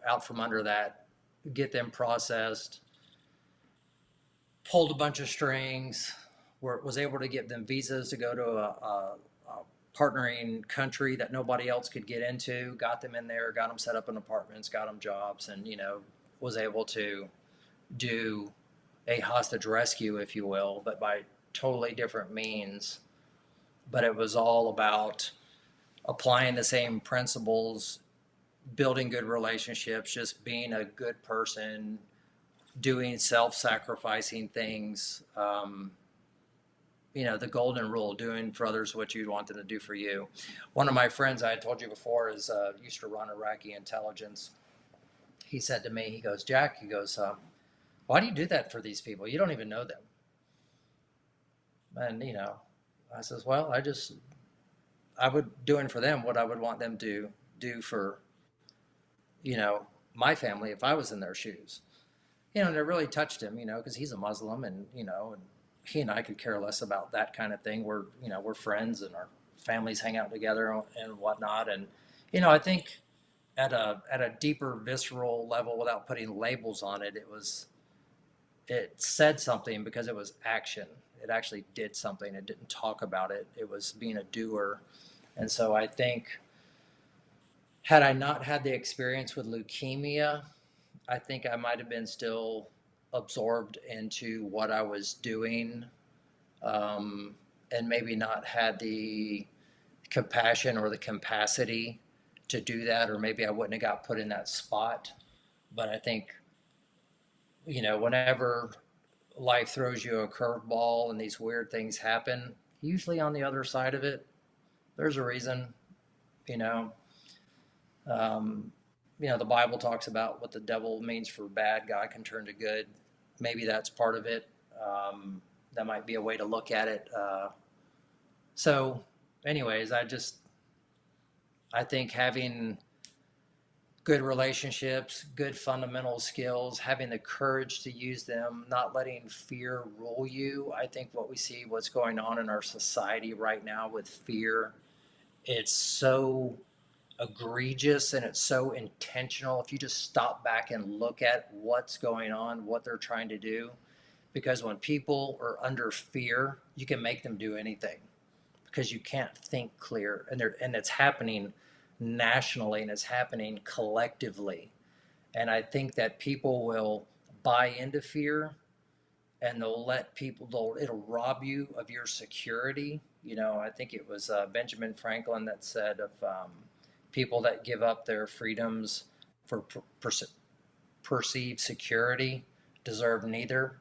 out from under that, get them processed, pulled a bunch of strings, was able to get them visas to go to a partnering country that nobody else could get into, got them in there, got them set up in apartments, got them jobs, and, was able to do a hostage rescue, if you will, but by totally different means. But it was all about applying the same principles, building good relationships, just being a good person, doing self-sacrificing things, the golden rule, doing for others what you'd want them to do for you. One of my friends, I had told you before, used to run Iraqi intelligence. He said to me, he goes, Jack, he goes, why do you do that for these people? You don't even know them. And, I says, well, I would doing for them what I would want them to do for, my family if I was in their shoes. And it really touched him, because he's a Muslim, and, and he and I could care less about that kind of thing. We're friends, and our families hang out together and whatnot. And, I think at a deeper visceral level, without putting labels on it, it said something because it was action. It actually did something. It didn't talk about it. It was being a doer. And so I think, had I not had the experience with leukemia, I think I might have been still absorbed into what I was doing, and maybe not had the compassion or the capacity to do that, or maybe I wouldn't have got put in that spot. But I think, whenever life throws you a curveball and these weird things happen, usually on the other side of it, there's a reason. The Bible talks about what the devil means for bad, God can turn to good. Maybe that's part of it. That might be a way to look at it. So anyways, I just I think having good relationships, good fundamental skills, having the courage to use them, not letting fear rule you. I think what we see, what's going on in our society right now with fear, it's so egregious and it's so intentional. If you just stop back and look at what's going on, what they're trying to do, because when people are under fear, you can make them do anything because you can't think clear, and it's happening nationally and it's happening collectively. And I think that people will buy into fear, and it'll rob you of your security. I think it was Benjamin Franklin that said of people that give up their freedoms for perceived security deserve neither.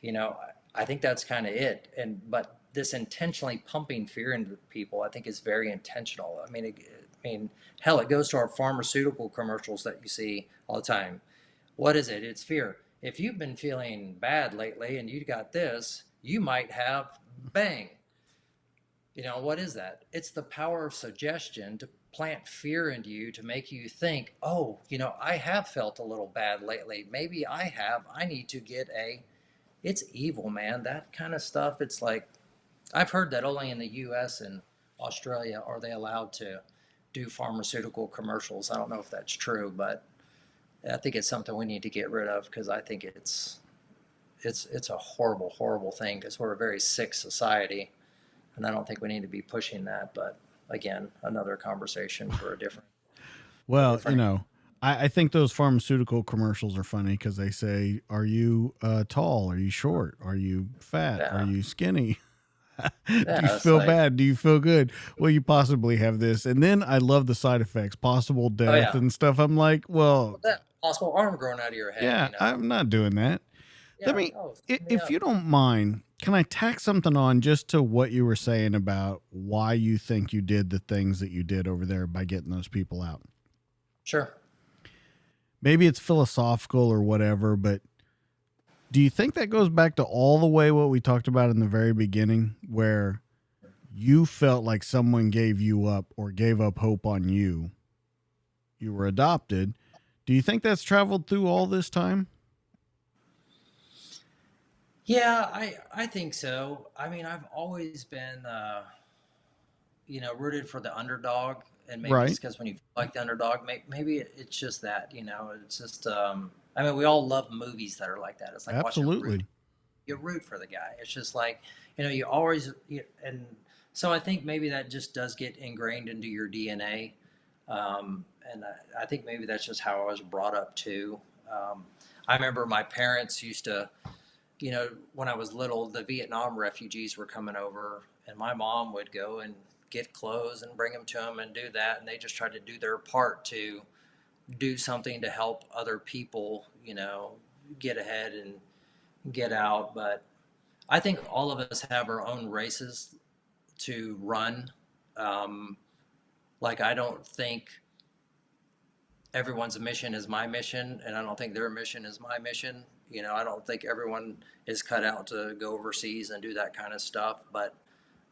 I think that's kind of it. But this intentionally pumping fear into people, I think, is very intentional. Hell, it goes to our pharmaceutical commercials that you see all the time. What is it? It's fear. If you've been feeling bad lately and you got this, you might have bang. What is that? It's the power of suggestion to plant fear into you to make you think, oh, I have felt a little bad lately. Maybe I need to get it's evil, man. That kind of stuff. It's like, I've heard that only in the US and Australia are they allowed to do pharmaceutical commercials. I don't know if that's true, but I think it's something we need to get rid of, because I think it's a horrible, horrible thing, because we're a very sick society, and I don't think we need to be pushing that. But again, another conversation for a different. Well, I think those pharmaceutical commercials are funny because they say, "Are you tall? Are you short? Are you fat? Yeah. Are you skinny? Do you Yeah, it's feel like, bad? Do you feel good? Well, you possibly have this." And then I love the side effects, possible oh death yeah, and stuff. I'm like, well, that possible arm growing out of your head. yeah, I'm not doing that. Let Yeah. me, Oh, sign me if up. you don't mind, can I tack something on just to what you were saying about why you think you did the things that you did over there by getting those people out? Sure. Maybe it's philosophical or whatever, but do you think that goes back to all the way what we talked about in the very beginning, where you felt like someone gave you up or gave up hope on you? You were adopted. Do you think that's traveled through all this time? Yeah, I think so. I've always been rooted for the underdog, and maybe it's Right. because when you feel like the underdog, maybe it's just that, it's just. We all love movies that are like that. It's like watching Absolutely. you root for the guy. It's just like, you always, and so I think maybe that just does get ingrained into your DNA, and I think maybe that's just how I was brought up too. I remember my parents used to, when I was little, the Vietnam refugees were coming over, and my mom would go and get clothes and bring them to them and do that. And they just tried to do their part to do something to help other people, get ahead and get out. But I think all of us have our own races to run. Um, like, I don't think everyone's mission is my mission, and I don't think their mission is my mission. I don't think everyone is cut out to go overseas and do that kind of stuff. But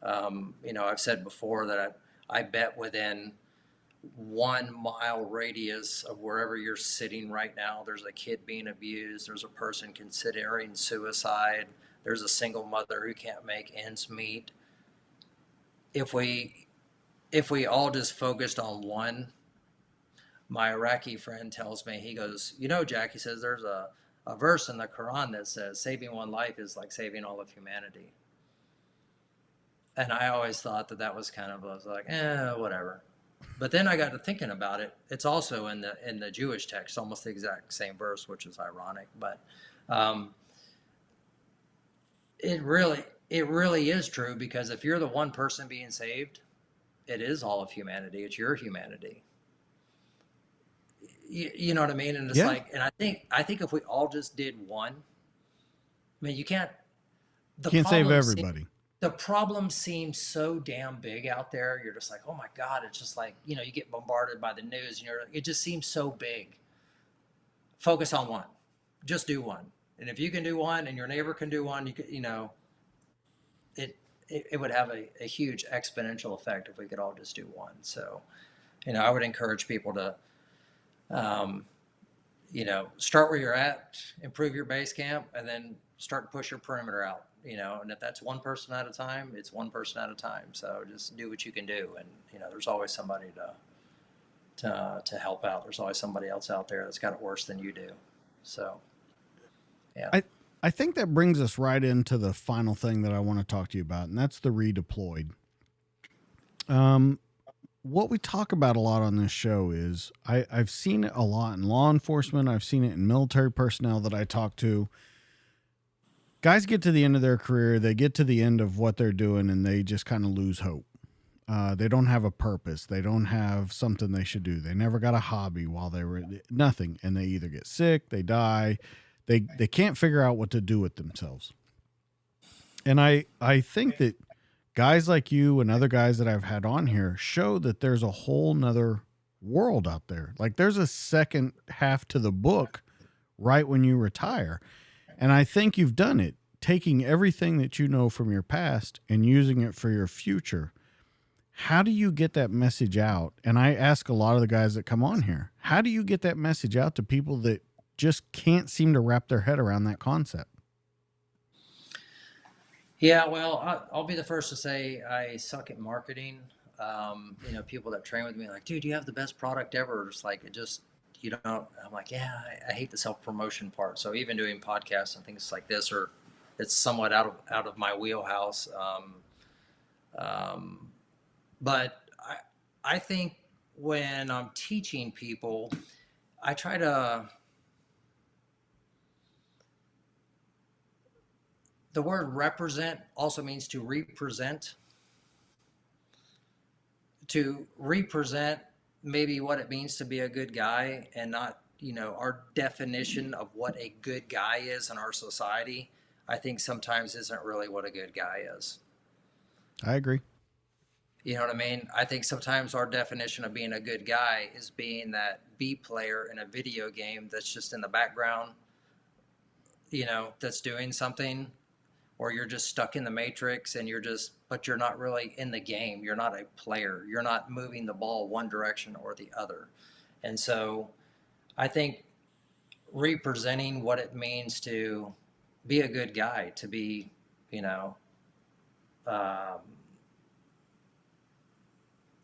I've said before that I bet within 1 mile radius of wherever you're sitting right now, there's a kid being abused, there's a person considering suicide, there's a single mother who can't make ends meet. If we all just focused on one, my Iraqi friend tells me, he goes, Jack, he says, there's a verse in the Quran that says saving one life is like saving all of humanity. And I always thought that was kind of, I was like, whatever. But then I got to thinking about it. It's also in the Jewish text, almost the exact same verse, which is ironic. But um, it really is true, because if you're the one person being saved, it is all of humanity. It's your humanity. You know what I mean? And it's Yeah. like, and I think if we all just did one, you can't. The Can't save problem everybody. the problem seems so damn big out there. You're just like, oh my God, it's just like, you get bombarded by the news, and it just seems so big. Focus on one. Just do one. And if you can do one and your neighbor can do one, it would have a huge exponential effect if we could all just do one. So I would encourage people to, um, start where you're at, improve your base camp, and then start to push your perimeter out. And if that's one person at a time, it's one person at a time. So just do what you can do, and there's always somebody to help out. There's always somebody else out there that's got it worse than you do. So, yeah. I think that brings us right into the final thing that I want to talk to you about, and that's the redeployed. What we talk about a lot on this show is I've seen it a lot in law enforcement. I've seen it in military personnel that I talk to. Guys get to the end of their career, they get to the end of what they're doing, and they just kind of lose hope. They don't have a purpose. They don't have something they should do. They never got a hobby while they were nothing, and they either get sick, they die, they can't figure out what to do with themselves. And I think that guys like you and other guys that I've had on here show that there's a whole nother world out there. Like there's a second half to the book right when you retire. And I think you've done it, taking everything that you know from your past and using it for your future. How do you get that message out? And I ask a lot of the guys that come on here, how do you get that message out to people that just can't seem to wrap their head around that concept? Yeah, well, I'll be the first to say I suck at marketing. People that train with me like, dude, you have the best product ever. It's like, I'm like, yeah, I hate the self-promotion part. So even doing podcasts and things like this, or it's somewhat out of my wheelhouse. But I think when I'm teaching people, I try to, the word represent also means to represent maybe what it means to be a good guy, and not, our definition of what a good guy is in our society, I think sometimes isn't really what a good guy is. I agree. You know what I mean? I think sometimes our definition of being a good guy is being that B player in a video game that's just in the background, that's doing something, or you're just stuck in the matrix and but you're not really in the game. You're not a player. You're not moving the ball one direction or the other. And so I think representing what it means to be a good guy, to be, um,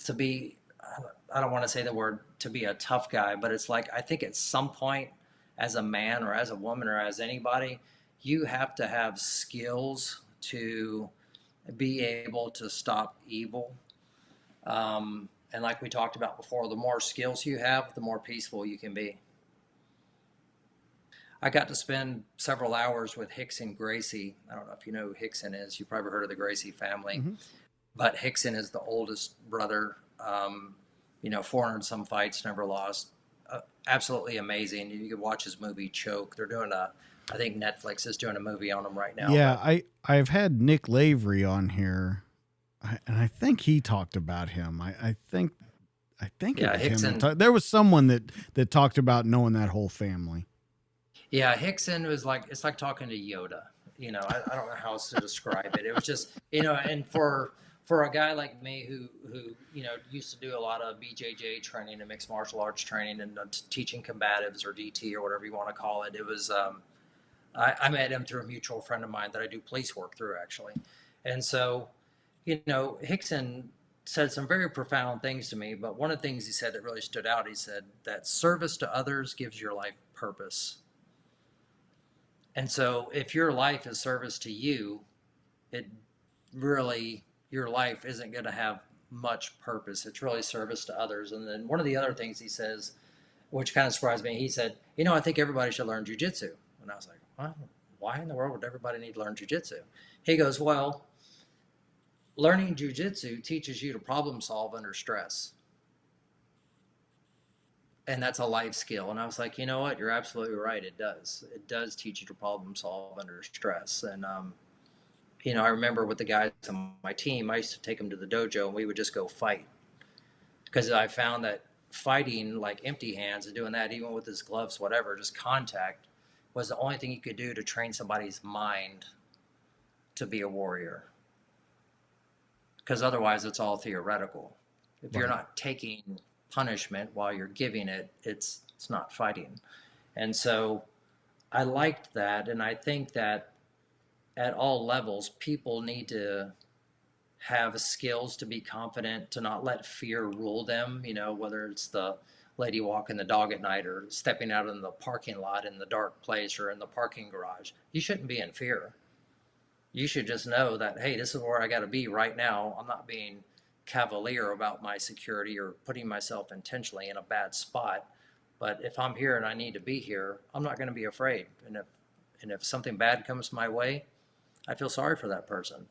to be, I don't want to say the word to be a tough guy, but it's like, I think at some point as a man or as a woman or as anybody, you have to have skills to be able to stop evil. And like we talked about before, the more skills you have, the more peaceful you can be. I got to spend several hours with Hickson Gracie. I don't know if you know who Hickson is. You've probably heard of the Gracie family. Mm-hmm. But Hickson is the oldest brother. 400 some fights, never lost. Absolutely amazing. You can watch his movie Choke. They're doing I think Netflix is doing a movie on him right now. Yeah, I've had Nick Lavery on here, and I think he talked about him. I think yeah, it was Hickson. Him. There was someone that talked about knowing that whole family. Yeah, Hickson was like, it's like talking to Yoda. I don't know how else to describe it. It was just, and for a guy like me who used to do a lot of BJJ training and mixed martial arts training and teaching combatives or DT or whatever you want to call it, it was I met him through a mutual friend of mine that I do police work through, actually. And so, Hickson said some very profound things to me, but one of the things he said that really stood out, he said that service to others gives your life purpose. And so if your life is service to you, your life isn't going to have much purpose. It's really service to others. And then one of the other things he says, which kind of surprised me, he said, I think everybody should learn jujitsu. And I was like, well, why in the world would everybody need to learn jujitsu? He goes, well, learning jujitsu teaches you to problem solve under stress. And that's a life skill. And I was like, you know what? You're absolutely right. It does. It does teach you to problem solve under stress. And, I remember with the guys on my team, I used to take them to the dojo and we would just go fight. Because I found that fighting like empty hands and doing that, even with his gloves, whatever, just contact, was the only thing you could do to train somebody's mind to be a warrior. Because otherwise it's all theoretical. If you're not taking punishment while you're giving it, it's not fighting. And so I liked that, and I think that at all levels, people need to have skills to be confident, to not let fear rule them, whether it's the lady walking the dog at night or stepping out in the parking lot in the dark place or in the parking garage. You shouldn't be in fear. You should just know that, hey, this is where I got to be right now. I'm not being cavalier about my security or putting myself intentionally in a bad spot. But if I'm here and I need to be here, I'm not going to be afraid. And if something bad comes my way, I feel sorry for that person.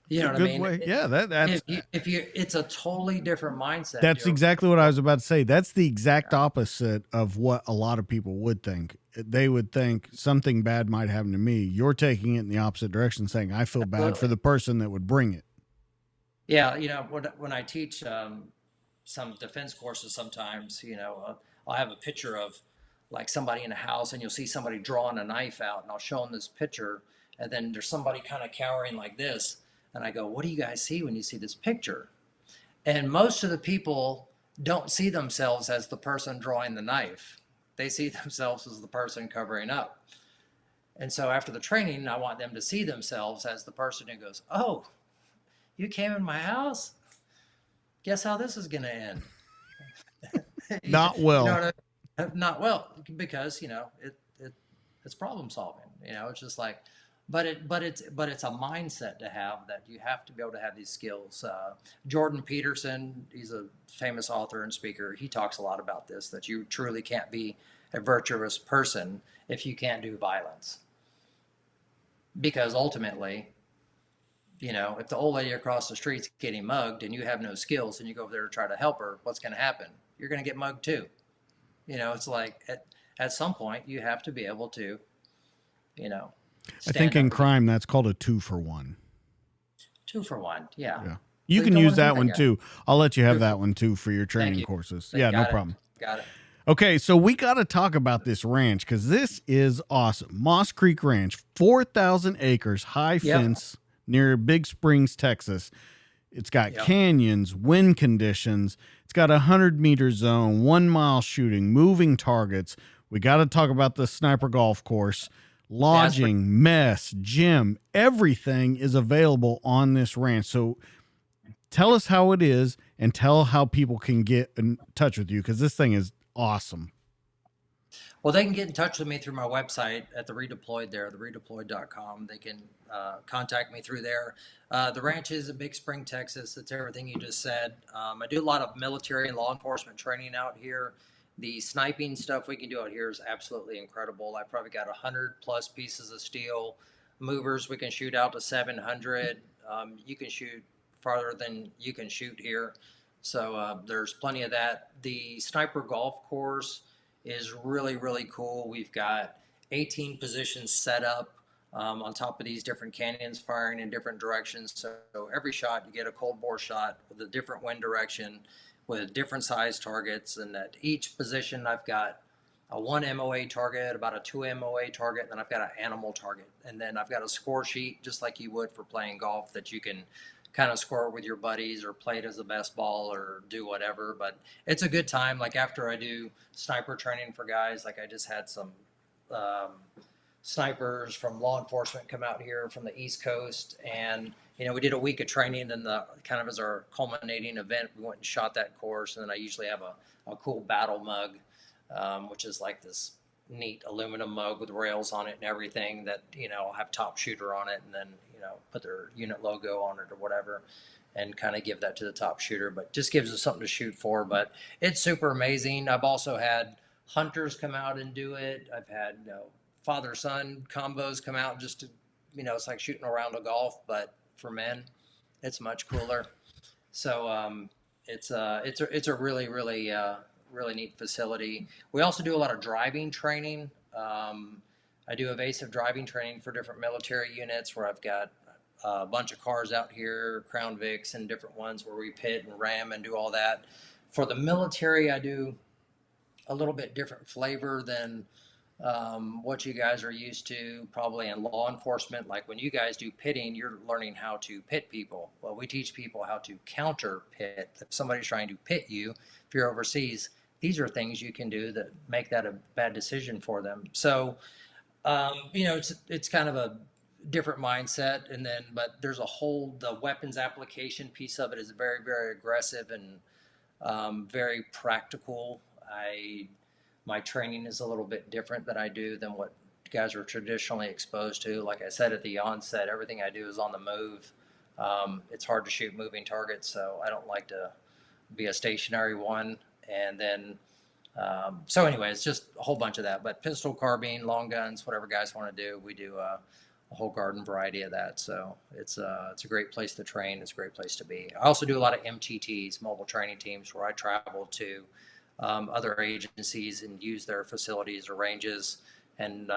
You know what I mean? Way. Yeah, that's if you it's a totally different mindset. That's exactly what I was about to say. That's the exact opposite of what a lot of people would think. They would think something bad might happen to me. You're taking it in the opposite direction, saying I feel bad for the person that would bring it. Yeah, when I teach some defense courses, sometimes I'll have a picture of like somebody in a house, and you'll see somebody drawing a knife out, and I'll show them this picture, and then there's somebody kind of cowering like this. And I go, what do you guys see when you see this picture? And most of the people don't see themselves as the person drawing the knife. They see themselves as the person covering up. And so after the training, I want them to see themselves as the person who goes, oh, you came in my house? Guess how this is going to end? Not well. Not well, because, it's problem solving. It's just like, but it's a mindset to have, that you have to be able to have these skills. Jordan Peterson, he's a famous author and speaker. He talks a lot about this, that you truly can't be a virtuous person if you can't do violence. Because ultimately, if the old lady across the street's getting mugged and you have no skills and you go over there to try to help her, what's going to happen? You're going to get mugged too. It's like at some point you have to be able to, I think in crime, that's called a 2-for-1. 2-for-1. Yeah. You can use that one too. I'll let you have that one too for your training courses. Yeah, no problem. Got it. Okay, so we got to talk about this ranch because this is awesome. Moss Creek Ranch, 4,000 acres, high fence near Big Springs, Texas. It's got canyons, wind conditions. It's got a 100-meter zone, 1 mile shooting, moving targets. We got to talk about the sniper golf course, lodging, mess, gym. Everything is available on this ranch. So tell us how it is and tell how people can get in touch with you, because this thing is awesome. Well, they can get in touch with me through my website at the Redeployed there, theredeployed.com. They can contact me through there. The ranch is in Big Spring, Texas. It's everything you just said. I do a lot of military and law enforcement training out here. The sniping stuff we can do out here is absolutely incredible. I probably got 100 plus pieces of steel. Movers, we can shoot out to 700. You can shoot farther than you can shoot here. So there's plenty of that. The sniper golf course is really, really cool. We've got 18 positions set up on top of these different canyons, firing in different directions. So every shot, you get a cold bore shot with a different wind direction, with different size targets. And at each position, I've got a 1 MOA target, about a 2 MOA target, and then I've got an animal target. And then I've got a score sheet, just like you would for playing golf, that you can kind of score with your buddies or play it as a best ball or do whatever. But it's a good time. Like after I do sniper training for guys, like I just had some snipers from law enforcement come out here from the East Coast, and we did a week of training, and the kind of as our culminating event, we went and shot that course. And then I usually have a cool battle mug, which is like this neat aluminum mug with rails on it and everything that I'll have top shooter on it, and then put their unit logo on it or whatever, and kind of give that to the top shooter. But just gives us something to shoot for. But it's super amazing. I've also had hunters come out and do it. I've had father-son combos come out just to it's like shooting a round of golf, but for men. It's much cooler. So it's a really, really really neat facility. We also do a lot of driving training. I do evasive driving training for different military units, where I've got a bunch of cars out here, Crown Vics and different ones, where we pit and ram and do all that. For the military, I do a little bit different flavor than what you guys are used to probably in law enforcement. Like when you guys do pitting, you're learning how to pit people. Well, we teach people how to counter pit. If somebody's trying to pit you, if you're overseas, these are things you can do that make that a bad decision for them. So, it's kind of a different mindset. And then, but there's the weapons application piece of it is very, very aggressive and very practical. My training is a little bit different than I do than what guys are traditionally exposed to. Like I said at the onset, everything I do is on the move. It's hard to shoot moving targets, so I don't like to be a stationary one. And then, so anyway, it's just a whole bunch of that. But pistol, carbine, long guns, whatever guys want to do, we do a whole garden variety of that. So it's a great place to train. It's a great place to be. I also do a lot of MTTs, mobile training teams, where I travel to other agencies and use their facilities or ranges, and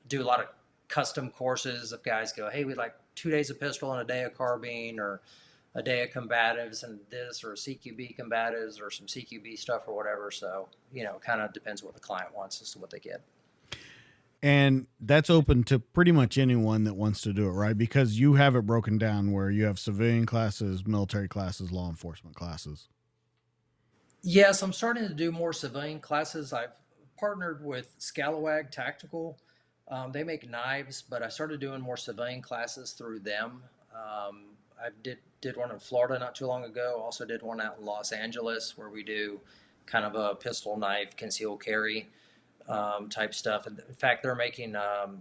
do a lot of custom courses. If guys go, hey, we'd like 2 days of pistol and a day of carbine, or a day of combatives and this, or CQB combatives, or some CQB stuff or whatever. So, kind of depends what the client wants as to what they get. And that's open to pretty much anyone that wants to do it, right? Because you have it broken down where you have civilian classes, military classes, law enforcement classes. Yes, I'm starting to do more civilian classes. I've partnered with Scalawag Tactical. They make knives, but I started doing more civilian classes through them. I did one in Florida not too long ago. Also did one out in Los Angeles where we do kind of a pistol, knife, concealed carry type stuff. In fact, they're making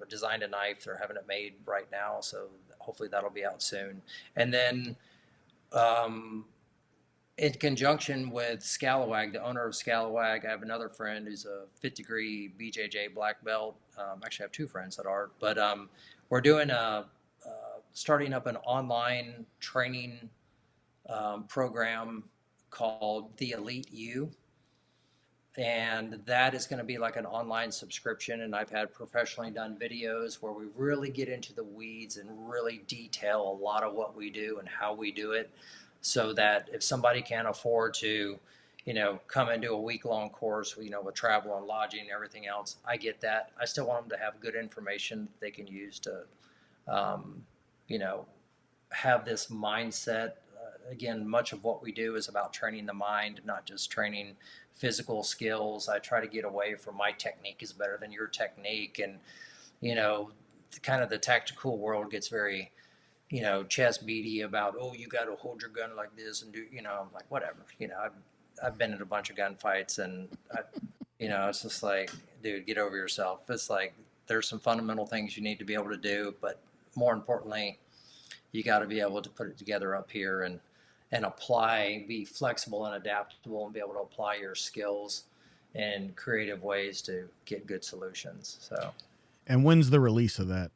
designed a knife. They're having it made right now, so hopefully that'll be out soon. And then in conjunction with Scalawag, the owner of Scalawag, I have another friend who's a 5th degree BJJ black belt. Actually, I have two friends that are, but we're doing starting up an online training program called The Elite U. And that is going to be like an online subscription. And I've had professionally done videos where we really get into the weeds and really detail a lot of what we do and how we do it, so that if somebody can't afford to, come and do a week-long course, with travel and lodging and everything else, I get that. I still want them to have good information that they can use to, have this mindset. Again, much of what we do is about training the mind, not just training physical skills. I try to get away from my technique is better than your technique. And, kind of the tactical world gets very, chest beady about, oh, you got to hold your gun like this and do, I'm like, whatever. I've been in a bunch of gunfights, and it's just like, dude, get over yourself. It's like, there's some fundamental things you need to be able to do, but more importantly, you got to be able to put it together up here and apply, be flexible and adaptable, and be able to apply your skills in creative ways to get good solutions. So, and when's the release of that?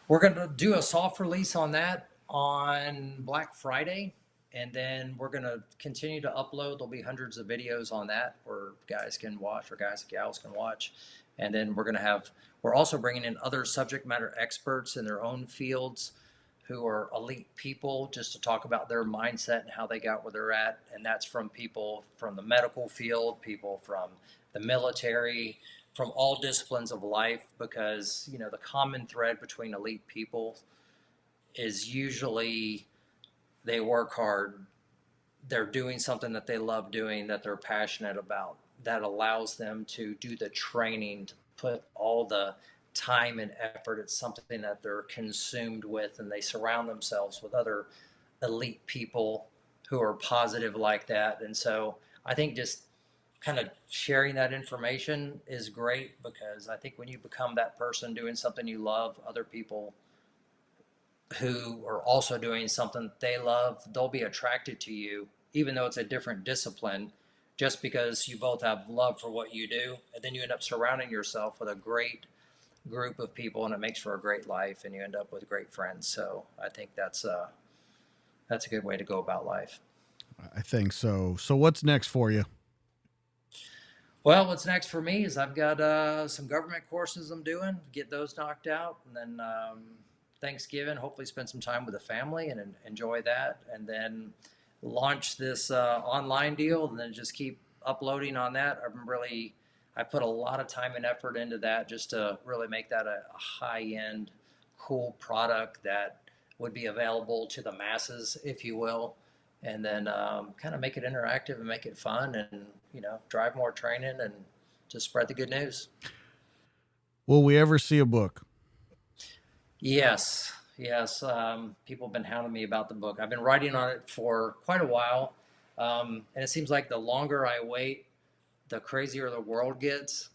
We're going to do a soft release on that on Black Friday, and then we're going to continue to upload. There'll be hundreds of videos on that where guys can watch, or guys and gals can watch. And then we're also bringing in other subject matter experts in their own fields who are elite people, just to talk about their mindset and how they got where they're at. And that's from people from the medical field, people from the military, from all disciplines of life, because, the common thread between elite people is usually they work hard. They're doing something that they love doing, that they're passionate about, that allows them to do the training, to put all the time and effort. It's something that they're consumed with, and they surround themselves with other elite people who are positive like that. And so I think just kind of sharing that information is great, because I think when you become that person doing something you love, other people who are also doing something they love, they'll be attracted to you, even though it's a different discipline, just because you both have love for what you do. And then you end up surrounding yourself with a great group of people, and it makes for a great life, and you end up with great friends. So I think that's a good way to go about life. I think so. So what's next for you? Well, what's next for me is I've got some government courses I'm doing, get those knocked out, and then Thanksgiving, hopefully spend some time with the family and enjoy that, and then launch this online deal, and then just keep uploading on that. I'm really I put a lot of time and effort into that just to really make that a high-end, cool product that would be available to the masses, if you will, and then kind of make it interactive and make it fun, and drive more training and just spread the good news. Will we ever see a book? Yes, yes. People have been hounding me about the book. I've been writing on it for quite a while, and it seems like the longer I wait, the crazier the world gets.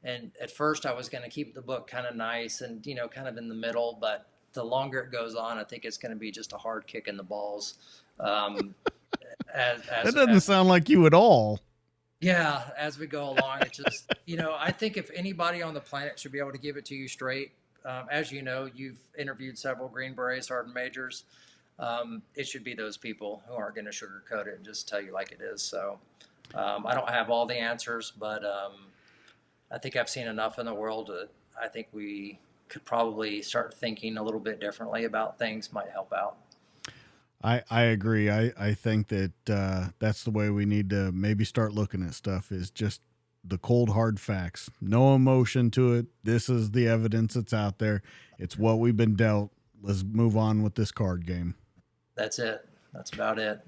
And at first, I was going to keep the book kind of nice and kind of in the middle, but the longer it goes on, I think it's going to be just a hard kick in the balls. That doesn't sound like you at all. Yeah, as we go along, it's just, I think if anybody on the planet should be able to give it to you straight, as you know, you've interviewed several Green Berets, Sergeant Majors. It should be those people who aren't going to sugarcoat it and just tell you like it is. So I don't have all the answers, but I think I've seen enough in the world that I think we could probably start thinking a little bit differently about things, might help out. I agree. I think that that's the way we need to maybe start looking at stuff, is just the cold, hard facts. No emotion to it. This is the evidence that's out there. It's what we've been dealt. Let's move on with this card game. That's it. That's about it.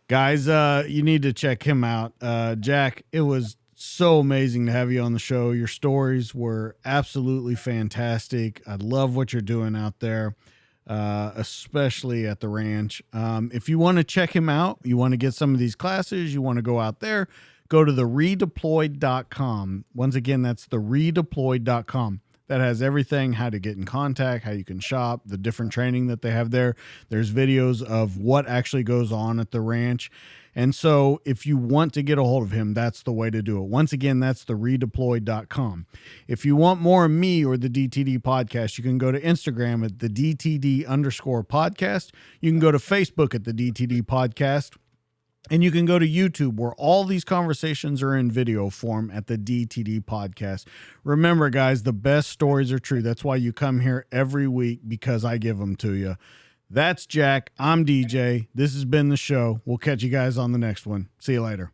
Guys, you need to check him out. Jack, it was so amazing to have you on the show. Your stories were absolutely fantastic. I love what you're doing out there. Especially at the ranch. If you want to check him out, you want to get some of these classes, you want to go out there, go to the redeployed.com. Once again, that's the redeployed.com. That has everything, how to get in contact, how you can shop, the different training that they have there. There's videos of what actually goes on at the ranch. And so if you want to get a hold of him, that's the way to do it. Once again, that's the redeployed.com. If you want more of me or the DTD podcast, you can go to Instagram at the DTD_podcast. You can go to Facebook at the DTD podcast. And you can go to YouTube, where all these conversations are in video form at the DTD podcast. Remember, guys, the best stories are true. That's why you come here every week, because I give them to you. That's Jack. I'm DJ. This has been the show. We'll catch you guys on the next one. See you later.